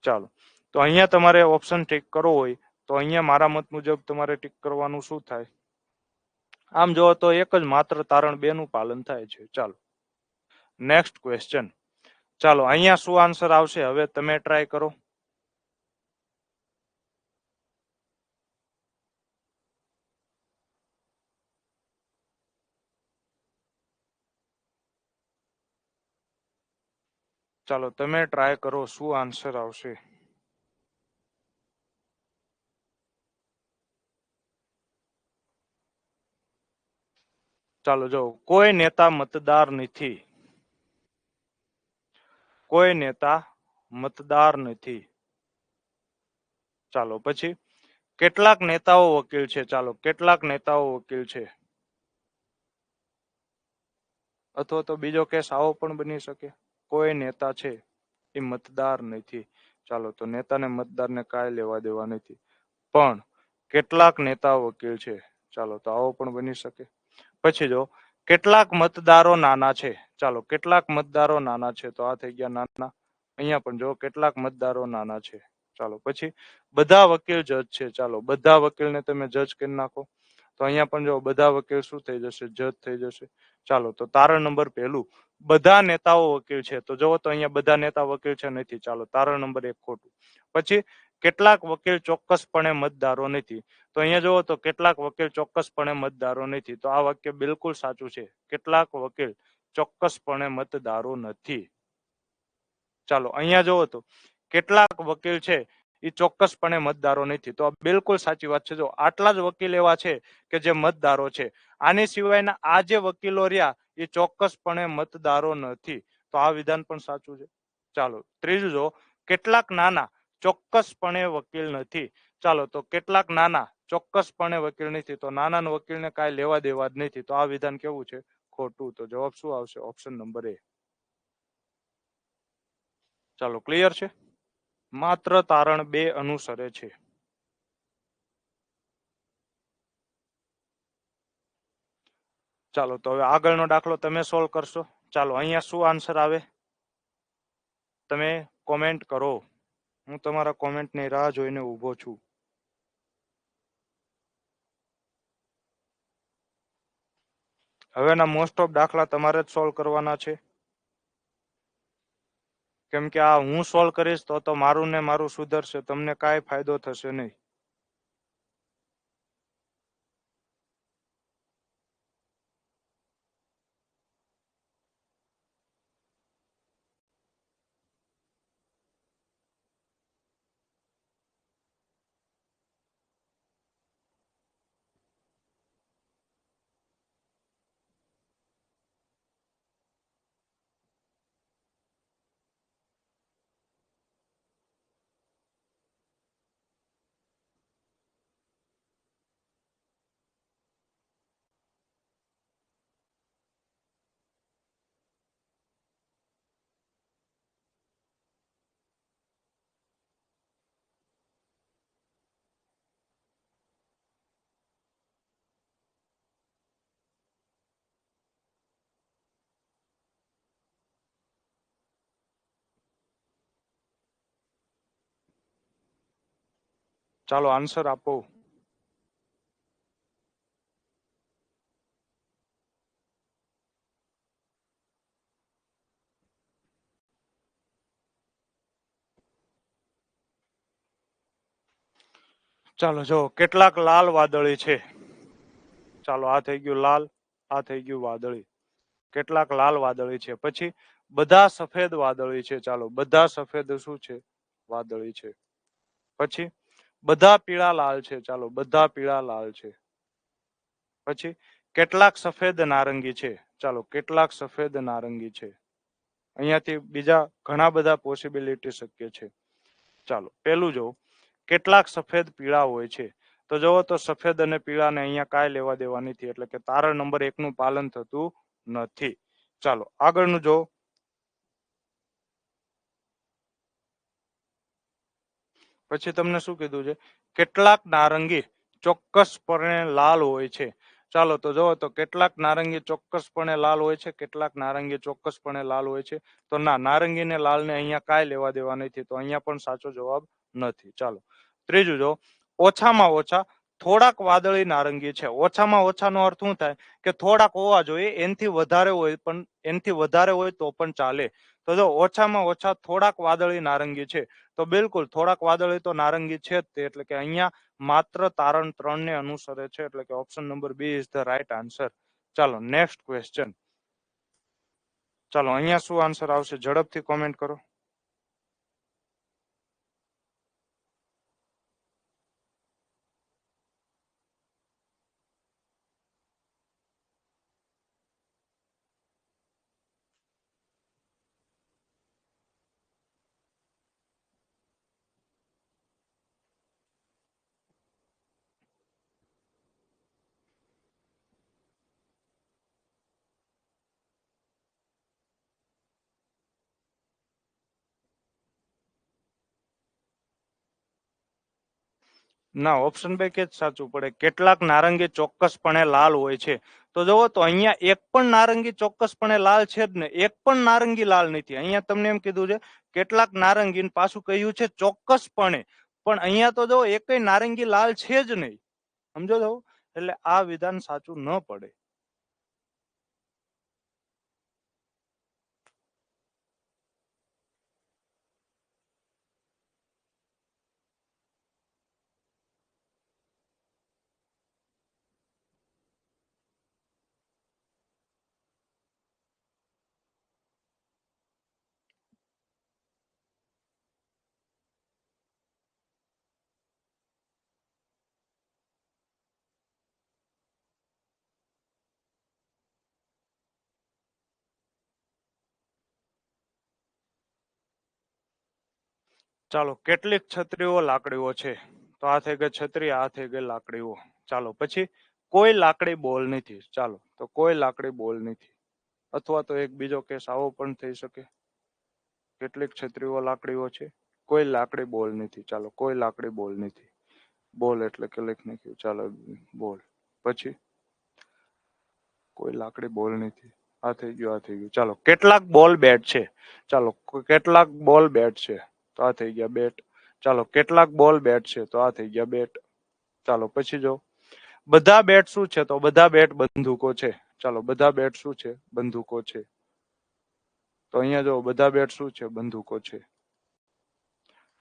ચાલો તો અહીંયા તમારે ઓપ્શન ટિક કરવો હોય તો અહીંયા મારા મત મુજબ તમારે ટિક કરવાનું શું થાય? આમ જોવો તો એક જ માત્ર તારણ 2 નું પાલન થાય છે. ચાલો નેક્સ્ટ ક્વેશ્ચન. ચાલો અહીંયા શું આન્સર આવશે? હવે તમે ટ્રાય કરો. ચાલો તમે ટ્રાય કરો શું આન્સર આવશે? ચાલો જો કોઈ નેતા મતદાર નથી. કોઈ નેતા મતદાર નથી. ચાલો પછી કેટલાક નેતાઓ વકીલ છે. ચાલો કેટલાક નેતાઓ વકીલ છે. અથવા તો બીજો કેસ આવો પણ બની શકે. કોઈ નેતા છે એ મતદાર નથી. ચાલો તો નેતાને મતદારને કાંઈ લેવા દેવા નથી. પણ કેટલાક નેતા વકીલ છે. ચાલો તો આવો પણ બની શકે. પછી જો કેટલાક મતદારો નાના છે. ચાલો કેટલાક મતદારો નાના છે તો આ થઈ ગયા નાના. અહીંયા પણ જો કેટલાક મતદારો નાના છે. ચાલો પછી બધા વકીલ જજ છે. ચાલો બધા વકીલને તમે જજ કરી નાખો. તો અહીંયા પણ જો બધા વકીલ શું થઈ જશે? જજ થઈ જશે. ચાલો તો તારણ નંબર પહેલું બધા નેતાઓ વકીલ છે. તો જુઓ તો અહીંયા બધા નેતા વકીલ છે નથી. ચાલો તારણ નંબર 1 ખોટું. પછી કેટલાક વકીલ ચોક્કસપણે મતદારો નથી. તો અહીંયા જુઓ તો કેટલાક વકીલ ચોક્કસપણે મતદારો નથી. તો આ વાક્ય બિલકુલ સાચું છે. કેટલાક વકીલ ચોક્કસપણે મતદારો નથી. ચાલો અહીંયા જુઓ તો કેટલાક વકીલ છે એ ચોક્કસપણે મતદારો નથી. તો બિલકુલ સાચી વાત છે. જો આટલા જ વકીલ એવા છે કે જે મતદારો છે. આની સિવાયના આ જે વકીલો રહ્યા એ ચોક્કસપણે મતદારો નથી. તો આ વિધાન પણ સાચું છે. ચાલો ત્રીજું જો કેટલાક નાના ચોક્કસપણે વકીલ નથી. ચાલો તો કેટલાક નાના ચોક્કસપણે વકીલ નથી. તો નાના વકીલને કાંઈ લેવા દેવા જ નથી. તો આ વિધાન કેવું છે? ખોટું. તો જવાબ શું આવશે? Option number A. ચાલો ક્લિયર છે. માત્ર તારણ 2 અનુસરે છે. ચાલો તો હવે આગળનો દાખલો તમે સોલ્વ કરશો. ચાલો અહીંયા શું આન્સર આવે તમે કોમેન્ટ કરો. હું તમારા કોમેન્ટની રાહ જોઈને ઊભો છું. હવેના મોસ્ટ ઓફ દાખલા તમારે જ સોલ્વ કરવાના છે. કેમ કે આ હું સોલ્વ કરીશ તો મારું ને મારું સુધરશે. તમને કાંઈ ફાયદો થશે નહીં. ચાલો આન્સર આપો. ચાલો જો કેટલાક લાલ વાદળી છે. ચાલો આ થઈ ગયું લાલ, આ થઈ ગયું વાદળી. કેટલાક લાલ વાદળી છે. પછી બધા સફેદ વાદળી છે. ચાલો બધા સફેદ શું છે? વાદળી છે. પછી બધા પીળા લાલ છે. ચાલો બધા પીળા લાલ છે. પછી કેટલાક સફેદ નારંગી છે. ચાલો કેટલાક સફેદ નારંગી છે. અહીંયાથી બીજા ઘણા બધા પોસિબિલિટી શક્ય છે. ચાલો પેલું જો કેટલાક સફેદ પીળા હોય છે. તો જુઓ તો સફેદ અને પીળાને અહીંયા કાંઈ લેવા દેવા નથી. એટલે કે તારણ નંબર 1 નું પાલન થતું નથી. ચાલો આગળનું જો પછી તમને શું કીધું છે? કેટલાક નારંગી ચોક્કસપણે લાલ હોય છે. ચાલો તો જુઓ તો કેટલાક નારંગી ચોક્કસપણે લાલ હોય છે. કેટલાક નારંગી ચોક્કસપણે લાલ હોય છે. તો ના, નારંગી ને લાલ ને અહીંયા કાંઈ લેવા દેવા નથી. તો અહીંયા પણ સાચો જવાબ નથી. ચાલો ત્રીજું જો ઓછામાં ઓછા થોડાક વાદળી નારંગી છે. ઓછામાં ઓછાનો અર્થ શું થાય? કે થોડાક હોવા જોઈએ. એનથી વધારે હોય પણ એનથી વધારે હોય તો પણ ચાલે. તો જો ઓછામાં ઓછા થોડાક વાદળી નારંગી છે. તો બિલકુલ થોડાક વાદળી તો નારંગી છે જ તે. એટલે કે અહીંયા માત્ર તારણ 3 ને અનુસરે છે. એટલે કે option number B is the right answer. ચાલો નેક્સ્ટ ક્વેશ્ચન. ચાલો અહીંયા શું આન્સર આવશે? ઝડપથી કોમેન્ટ કરો. ના, ઓપ્શન બે કે જ સાચું પડે. કેટલાક નારંગી ચોક્કસપણે લાલ હોય છે. તો જુઓ તો અહીંયા એક પણ નારંગી ચોક્કસપણે લાલ છે જ ને, એક પણ નારંગી લાલ નથી. અહીંયા તમને એમ કીધું છે કેટલાક નારંગી, પાછું કહ્યું છે ચોક્કસપણે, પણ અહીંયા તો જો એકય નારંગી લાલ છે જ નહીં. સમજો છો? એટલે આ વિધાન સાચું ન પડે. ચાલો, કેટલીક છત્રીઓ લાકડીઓ છે. તો આ થઈ ગઈ છત્રી, આ થઈ ગઈ લાકડીઓ. ચાલો પછી, કોઈ લાકડી બોલ નથી. ચાલો, તો કોઈ લાકડી બોલ નથી. અથવા તો એક બીજો કેસ આવો પણ થઈ શકે. કેટલીક છત્રીઓ લાકડીઓ છે, કોઈ લાકડી બોલ નથી. ચાલો, કોઈ લાકડી બોલ નથી. બોલ એટલે કે લખ નાખ્યું. ચાલો, બોલ. પછી કોઈ લાકડી બોલ નથી. આ થઈ ગયું, આ થઈ ગયું. ચાલો, કેટલાક બોલ બેટ છે. ચાલો, કેટલાક બોલ બેટ છે. તો આ થઈ ગયા બેટ. ચાલો, કેટલાક બોલ બેટ છે. તો આ થઈ ગયા બેટ. ચાલો પછી જો, બધા બેટ શું છે? તો બધા બેટ બંદૂકો છે. ચાલો, બધા બેટ શું છે? બંદૂકો છે. તો અહીંયા જો, બધા બેટ શું છે? બંદૂકો છે.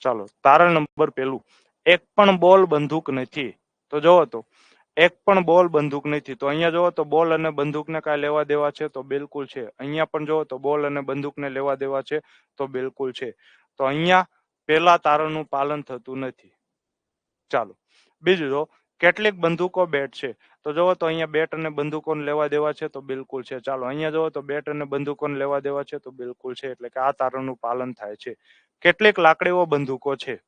ચાલો, તારણ નંબર પેલું, એક પણ બોલ બંદૂક નથી. તો જોવો તો, એક પણ બોલ બંદૂક નથી. તો અહીંયા જોવો તો બોલ અને બંદૂકને કાંઈ લેવા દેવા છે? તો બિલકુલ છે. અહીંયા પણ જોવો તો બોલ અને બંદૂકને લેવા દેવા છે? તો બિલકુલ છે. તો અહીંયા પેલા તારણનું પાલન થતું નથી. ચાલો, બીજું જો, કેટલીક બંદૂકો બેટ છે. તો જોવો તો અહીંયા બેટ અને બંદૂકોને લેવા દેવા છે? તો બિલકુલ છે. ચાલો, અહીંયા જોવો તો બેટ અને બંદૂકોને લેવા દેવા છે? તો બિલકુલ છે. એટલે કે આ તારણનું પાલન થાય છે. કેટલીક લાકડીઓ બંદૂકો છે.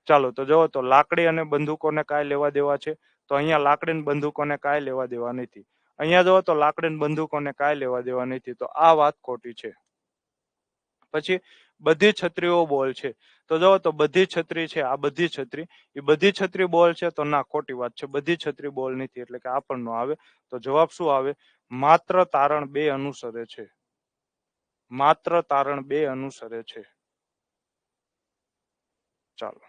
ચાલો, તો જોવો તો લાકડી અને બંદૂકોને કાંઈ લેવા દેવા છે? તો અહીંયા લાકડી અને બંદૂકોને કાંઈ લેવા દેવા નથી. અહીંયા જોવો તો લાકડી અને બંદૂકોને કાંઈ લેવા દેવા નથી. તો આ વાત ખોટી છે. પછી બધી છત્રીઓ બોલ છે. તો જોવો તો બધી છત્રી છે, આ બધી છત્રી, એ બધી છત્રી બોલ છે? તો ના, ખોટી વાત છે. બધી છત્રી બોલ નથી. એટલે કે આ પણ નો આવે. તો જવાબ શું આવે? માત્ર તારણ 2 અનુસરે છે. માત્ર તારણ 2 અનુસરે છે. ચાલો,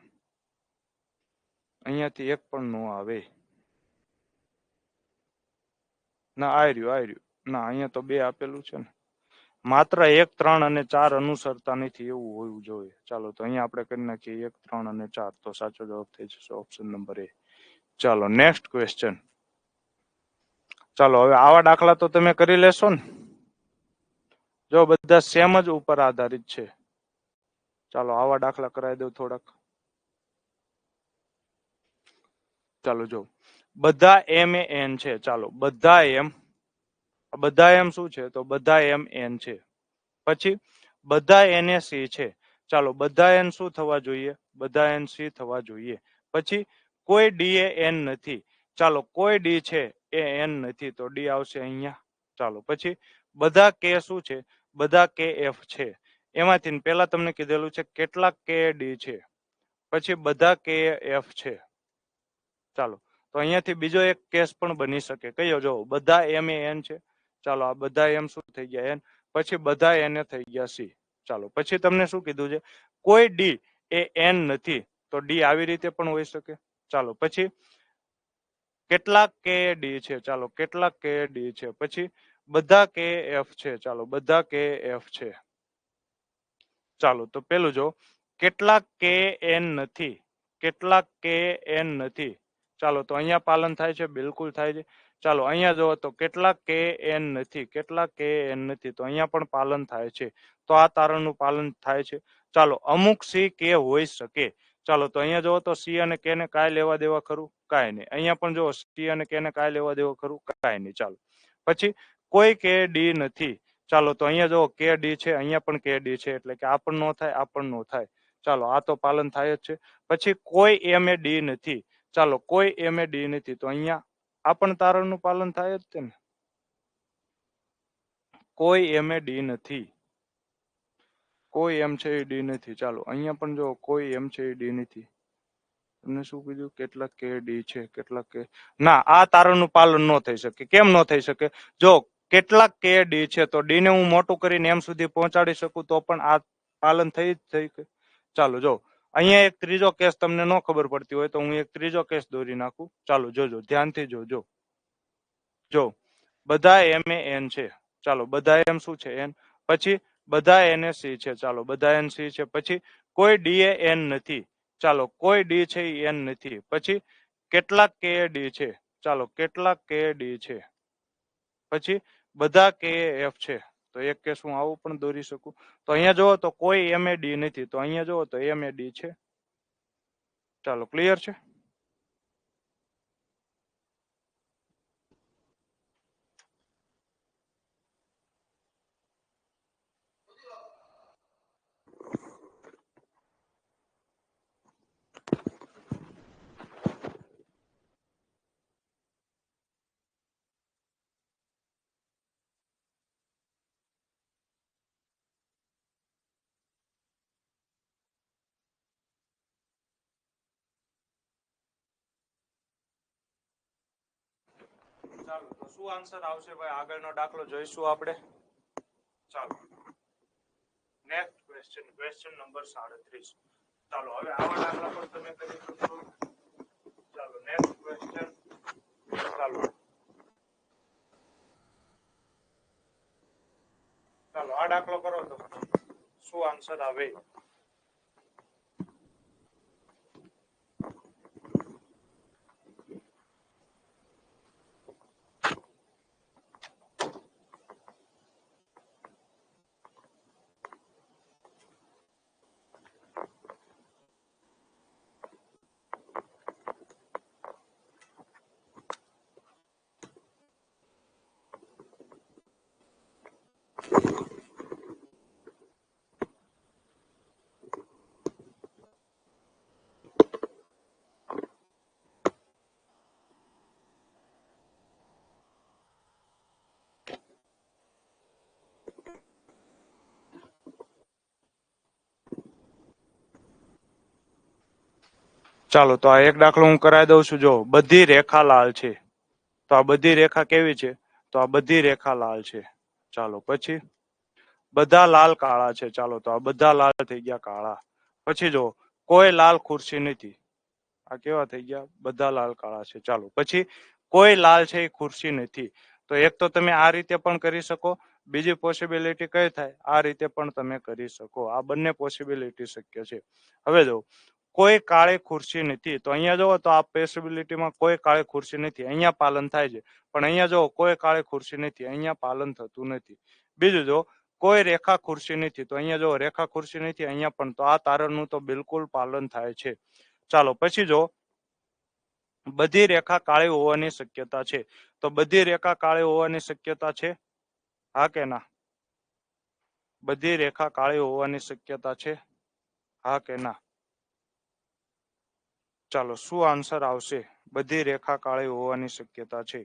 અહીંયાથી એક પણ નો આવે. ના, આ રહ્યું. ના, અહીંયા તો 2 આપેલું છે ને. માત્ર 1, 3 અને 4 અનુસરતા નથી, એવું હોવું જોઈએ. ચાલો, તો અહીંયા આપણે કરી નાખીએ 1, 3 અને 4. તો સાચો જવાબ થઈ જશે ઓપ્શન નંબર A. ચાલો, નેક્સ્ટ ક્વેશ્ચન. ચાલો, હવે આવા દાખલા તો તમે કરી લેશો ને? જો બધા સેમ જ ઉપર આધારિત છે. ચાલો, આવા દાખલા કરાવી દઉં થોડાક. ચાલો, જો બધા m એ n છે. ચાલો, બધા m શું છે? તો બધા m n છે. પછી બધા n એ c છે. ચાલો, બધા n શું થવા જોઈએ? બધા n c થવા જોઈએ. પછી કોઈ d એ n નથી. ચાલો, કોઈ d છે એ n નથી. તો d આવશે અહીંયા. ચાલો, પછી બધા k શું છે? બધા k f છે. એમાંથી પેલા તમને કીધેલું છે કેટલાક k d છે. પછી બધા k f છે. ચાલો, તો અહીંયાથી બીજો એક કેસ પણ બની શકે. કયો? જો બધા m એ n છે. ચાલો, આ બધા m શું થઈ ગયા? n. પછી બધા n એ થઈ ગયા c. ચાલો, પછી તમને શું કીધું છે? કોઈ d એ n નથી. તો d આવી રીતે પણ હોઈ શકે. ચાલો, પછી કેટલાક કે ડી છે. ચાલો, કેટલાક કે ડી છે. પછી બધા કે એફ છે. ચાલો, બધા કે એફ છે. ચાલો, તો પેલું જો, કેટલાક કે એન નથી. કેટલાક કે એન નથી. ચાલો, તો અહીંયા પાલન થાય છે? બિલકુલ થાય છે. ચાલો, અહીંયા જો તો કેટલાક કે એન નથી. કેટલાક કે એન નથી. તો અહીંયા પણ પાલન થાય છે. તો આ તારણનું પાલન થાય છે. ચાલો, અમુક સી કે હોઈ શકે. ચાલો, તો અહીંયા જોવો તો સી અને કે ને કાંઈ લેવા દેવા ખરું? કાંઈ નહીં. અહીંયા પણ જો સી અને કે ને કાંઈ લેવા દેવા ખરું? કાંઈ નહીં. ચાલો, પછી કોઈ કે ડી નથી. ચાલો, તો અહીંયા જો કે ડી છે, અહીંયા પણ કે ડી છે. એટલે કે આ પણ નો થાય, આ પણ નો થાય. ચાલો, આ તો પાલન થાય જ છે. પછી કોઈ એમ એ ડી નથી. ચાલો, કોઈ એમ એ ડી નથી. તો અહીંયા આ પણ તારણનું પાલન થાય જ છે ને. કોઈ એમ એ ડી નથી. કોઈ એમ છે એ ડી નથી. ચાલો, અહીંયા પણ જો કોઈ એમ છે એ ડી નથી. તમને શું કીધું? કેટલાક કે ડી છે, કેટલાક કે ના, આ તારણનું પાલન ન થઈ શકે. કેમ ન થઈ શકે? જો કેટલાક કે ડી છે તો ડી ને હું મોટું કરીને એમ સુધી પહોંચાડી શકું તો પણ આ પાલન થઈ જ થઈ. ચાલો જો અહીંયા એક ત્રીજો કેસ તમને ન ખબર પડતી હોય તો હું એક ત્રીજો કેસ દોરી નાખું. ચાલો જોજો, ધ્યાનથી જોજો. જો બધા એમ એ એન છે, ચાલો બધા એમ શું છે? એન. પછી બધા એને સી છે, ચાલો બધા એન સી છે. પછી કોઈ ડી એ એન નથી, ચાલો કોઈ ડી છે એ એન નથી. પછી કેટલાક કે ડી છે, ચાલો કેટલાક કે ડી છે. પછી બધા કે એફ છે, તો એક કેસ હું આવું પણ દોરી શકું. તો અહીંયા જોવો તો કોઈ એમ એ ડી નથી, તો અહીંયા જોવો તો એમ એ ડી છે. ચાલો ક્લિયર છે. ચાલો તો શું આન્સર આવશે ભાઈ? આગળનો દાખલો જોઈશું આપણે. ચાલો નેક્સ્ટ ક્વેશ્ચન, ક્વેશ્ચન નંબર 37. ચાલો હવે આવા દાખલા પર તમે કરી શકશો. ચાલો નેક્સ્ટ ક્વેશ્ચન. ચાલો ચાલો આ દાખલો કરો તો શું આન્સર આવે? ચાલો તો આ એક દાખલો હું કરાવી દઉં છું. જો બધી રેખા લાલ છે, તો આ બધી રેખા કેવી છે? તો આ બધી રેખા લાલ છે. ચાલો પછી બધા લાલ કાળા છે, ચાલો તો આ બધા લાલ થઈ ગયા કાળા. પછી જો કોઈ લાલ ખુરશી નથી, આ કેવા થઈ ગયા? બધા લાલ કાળા છે. ચાલો પછી કોઈ લાલ છે એ ખુરશી નથી. તો એક તો તમે આ રીતે પણ કરી શકો, બીજી પોસિબિલિટી કઈ થાય? આ રીતે પણ તમે કરી શકો. આ બંને પોસિબિલિટી શક્ય છે. હવે જો કોઈ કાળી ખુરશી નથી, તો અહીંયા જોવો તો આ પોસિબિલિટીમાં કોઈ કાળી ખુરશી નથી, અહીંયા પાલન થાય છે. પણ અહીંયા જો કોઈ કાળી ખુરશી નથી, અહીંયા પાલન થતું નથી. બીજું જો કોઈ રેખા ખુરશી નથી, તો અહીંયા જો રેખા ખુરશી નથી, અહીંયા પણ, તો આ તારણનું તો બિલકુલ પાલન થાય છે. ચાલો પછી જો બધી રેખા કાળી હોવાની શક્યતા છે, તો બધી રેખા કાળી હોવાની શક્યતા છે, હા કે ના? બધી રેખા કાળી હોવાની શક્યતા છે, હા કે ના? ચાલો શું આન્સર આવશે? બધી રેખા કાળી હોવાની શક્યતા છે.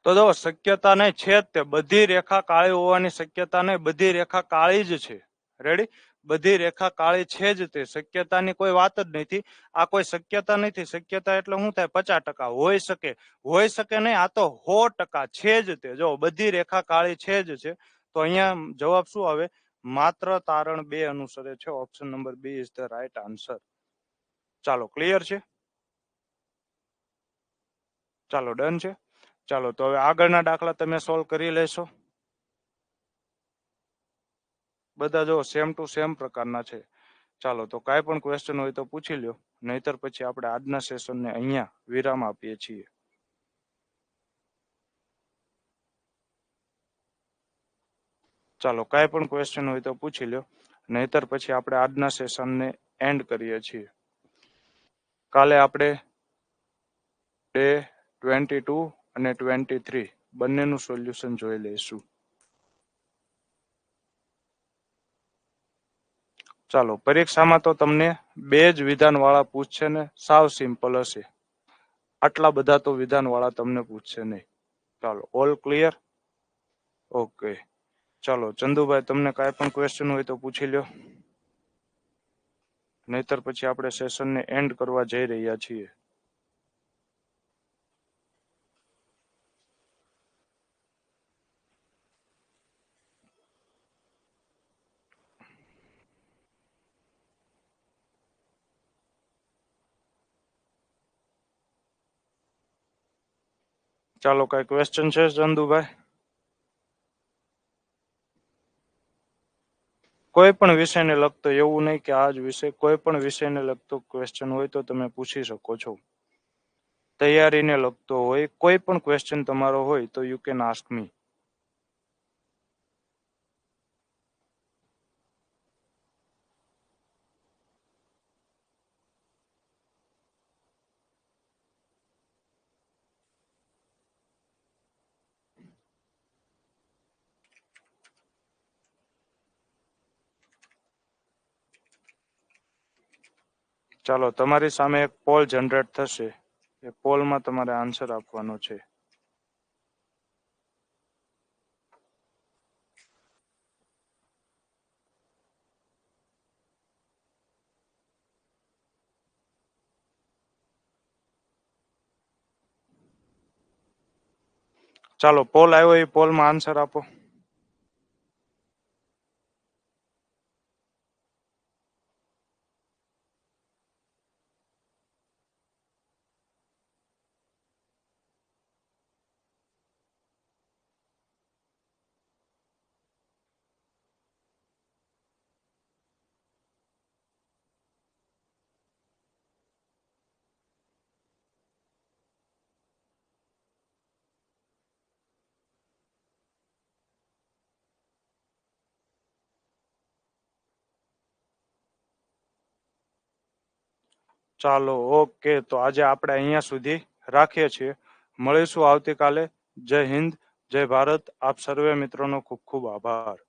તો જો શક્યતા નહીં છે જ તે, બધી રેખા કાળી હોવાની શક્યતા નહીં, બધી રેખા કાળી જ છે. રેડી? બધી રેખા કાળી છે જ તે, શક્યતાની કોઈ વાત જ નથી. આ કોઈ શક્યતા નથી. શક્યતા એટલે શું થાય? 50% હોઈ શકે. હોઈ શકે નહીં, આ તો 100% છે જ તે. જો બધી રેખા કાળી છે જ છે, તો અહીંયા જવાબ શું આવે? માત્ર તારણ 2 અનુસરે છે. Option number B is the right answer. ચાલો ક્લિયર છે? ચાલો ડન છે. ચાલો તો હવે આગળના દાખલા તમે સોલ્વ કરી લેશો. બધા જો સેમ ટુ સેમ પ્રકારના છે. ચાલો તો કાંઈ પણ ક્વેશ્ચન હોય તો પૂછી લ્યો, નહીતર પછી આપણે આજના સેશનને અહીંયા વિરામ આપીએ છીએ. ચાલો કાંઈ પણ ક્વેશ્ચન હોય તો પૂછી લ્યો, નહીતર પછી આપણે આજના સેશનને એન્ડ કરીએ છીએ. કાલે આપણે ડે 22 અને 23 બંનેનું સોલ્યુશન જોઈ લઈશું. ચાલો, પરીક્ષામાં તો તમને 2 જ વિધાનવાળા પૂછશે ને સાવ સિમ્પલ હશે. આટલા બધા તો વિધાનવાળા તમને પૂછશે નહીં. ચાલો, ઓલ ક્લિયર? ઓકે. ચાલો ચંદુભાઈ, તમને કાંઈ પણ ક્વેશ્ચન હોય તો પૂછી લ્યો, નહીતર પછી આપણે સેશનને એન્ડ કરવા જઈ રહ્યા છીએ. ચાલો, કઈ ક્વેશ્ચન છે ચંદુભાઈ? કોઈ પણ વિષયને લગતો, એવું નહીં કે આ જ વિષય, કોઈ પણ વિષયને લગતો ક્વેશ્ચન હોય તો તમે પૂછી શકો છો. તૈયારીને લગતો હોય કોઈ પણ ક્વેશ્ચન તમારો હોય તો યુ કેન આસ્ક મી. ચાલો, તમારી સામે એક પોલ જનરેટ થશે. એ પોલમાં તમારે આન્સર આપવાનો છે. ચાલો, પોલ આવ્યો, એ પોલમાં આન્સર આપો. ચાલો, ઓકે. તો આજે આપણે અહીંયા સુધી રાખીએ છીએ. મળીશું આવતીકાલે. જય હિન્દ, જય ભારત. આપ સર્વે મિત્રોનો ખૂબ ખૂબ આભાર.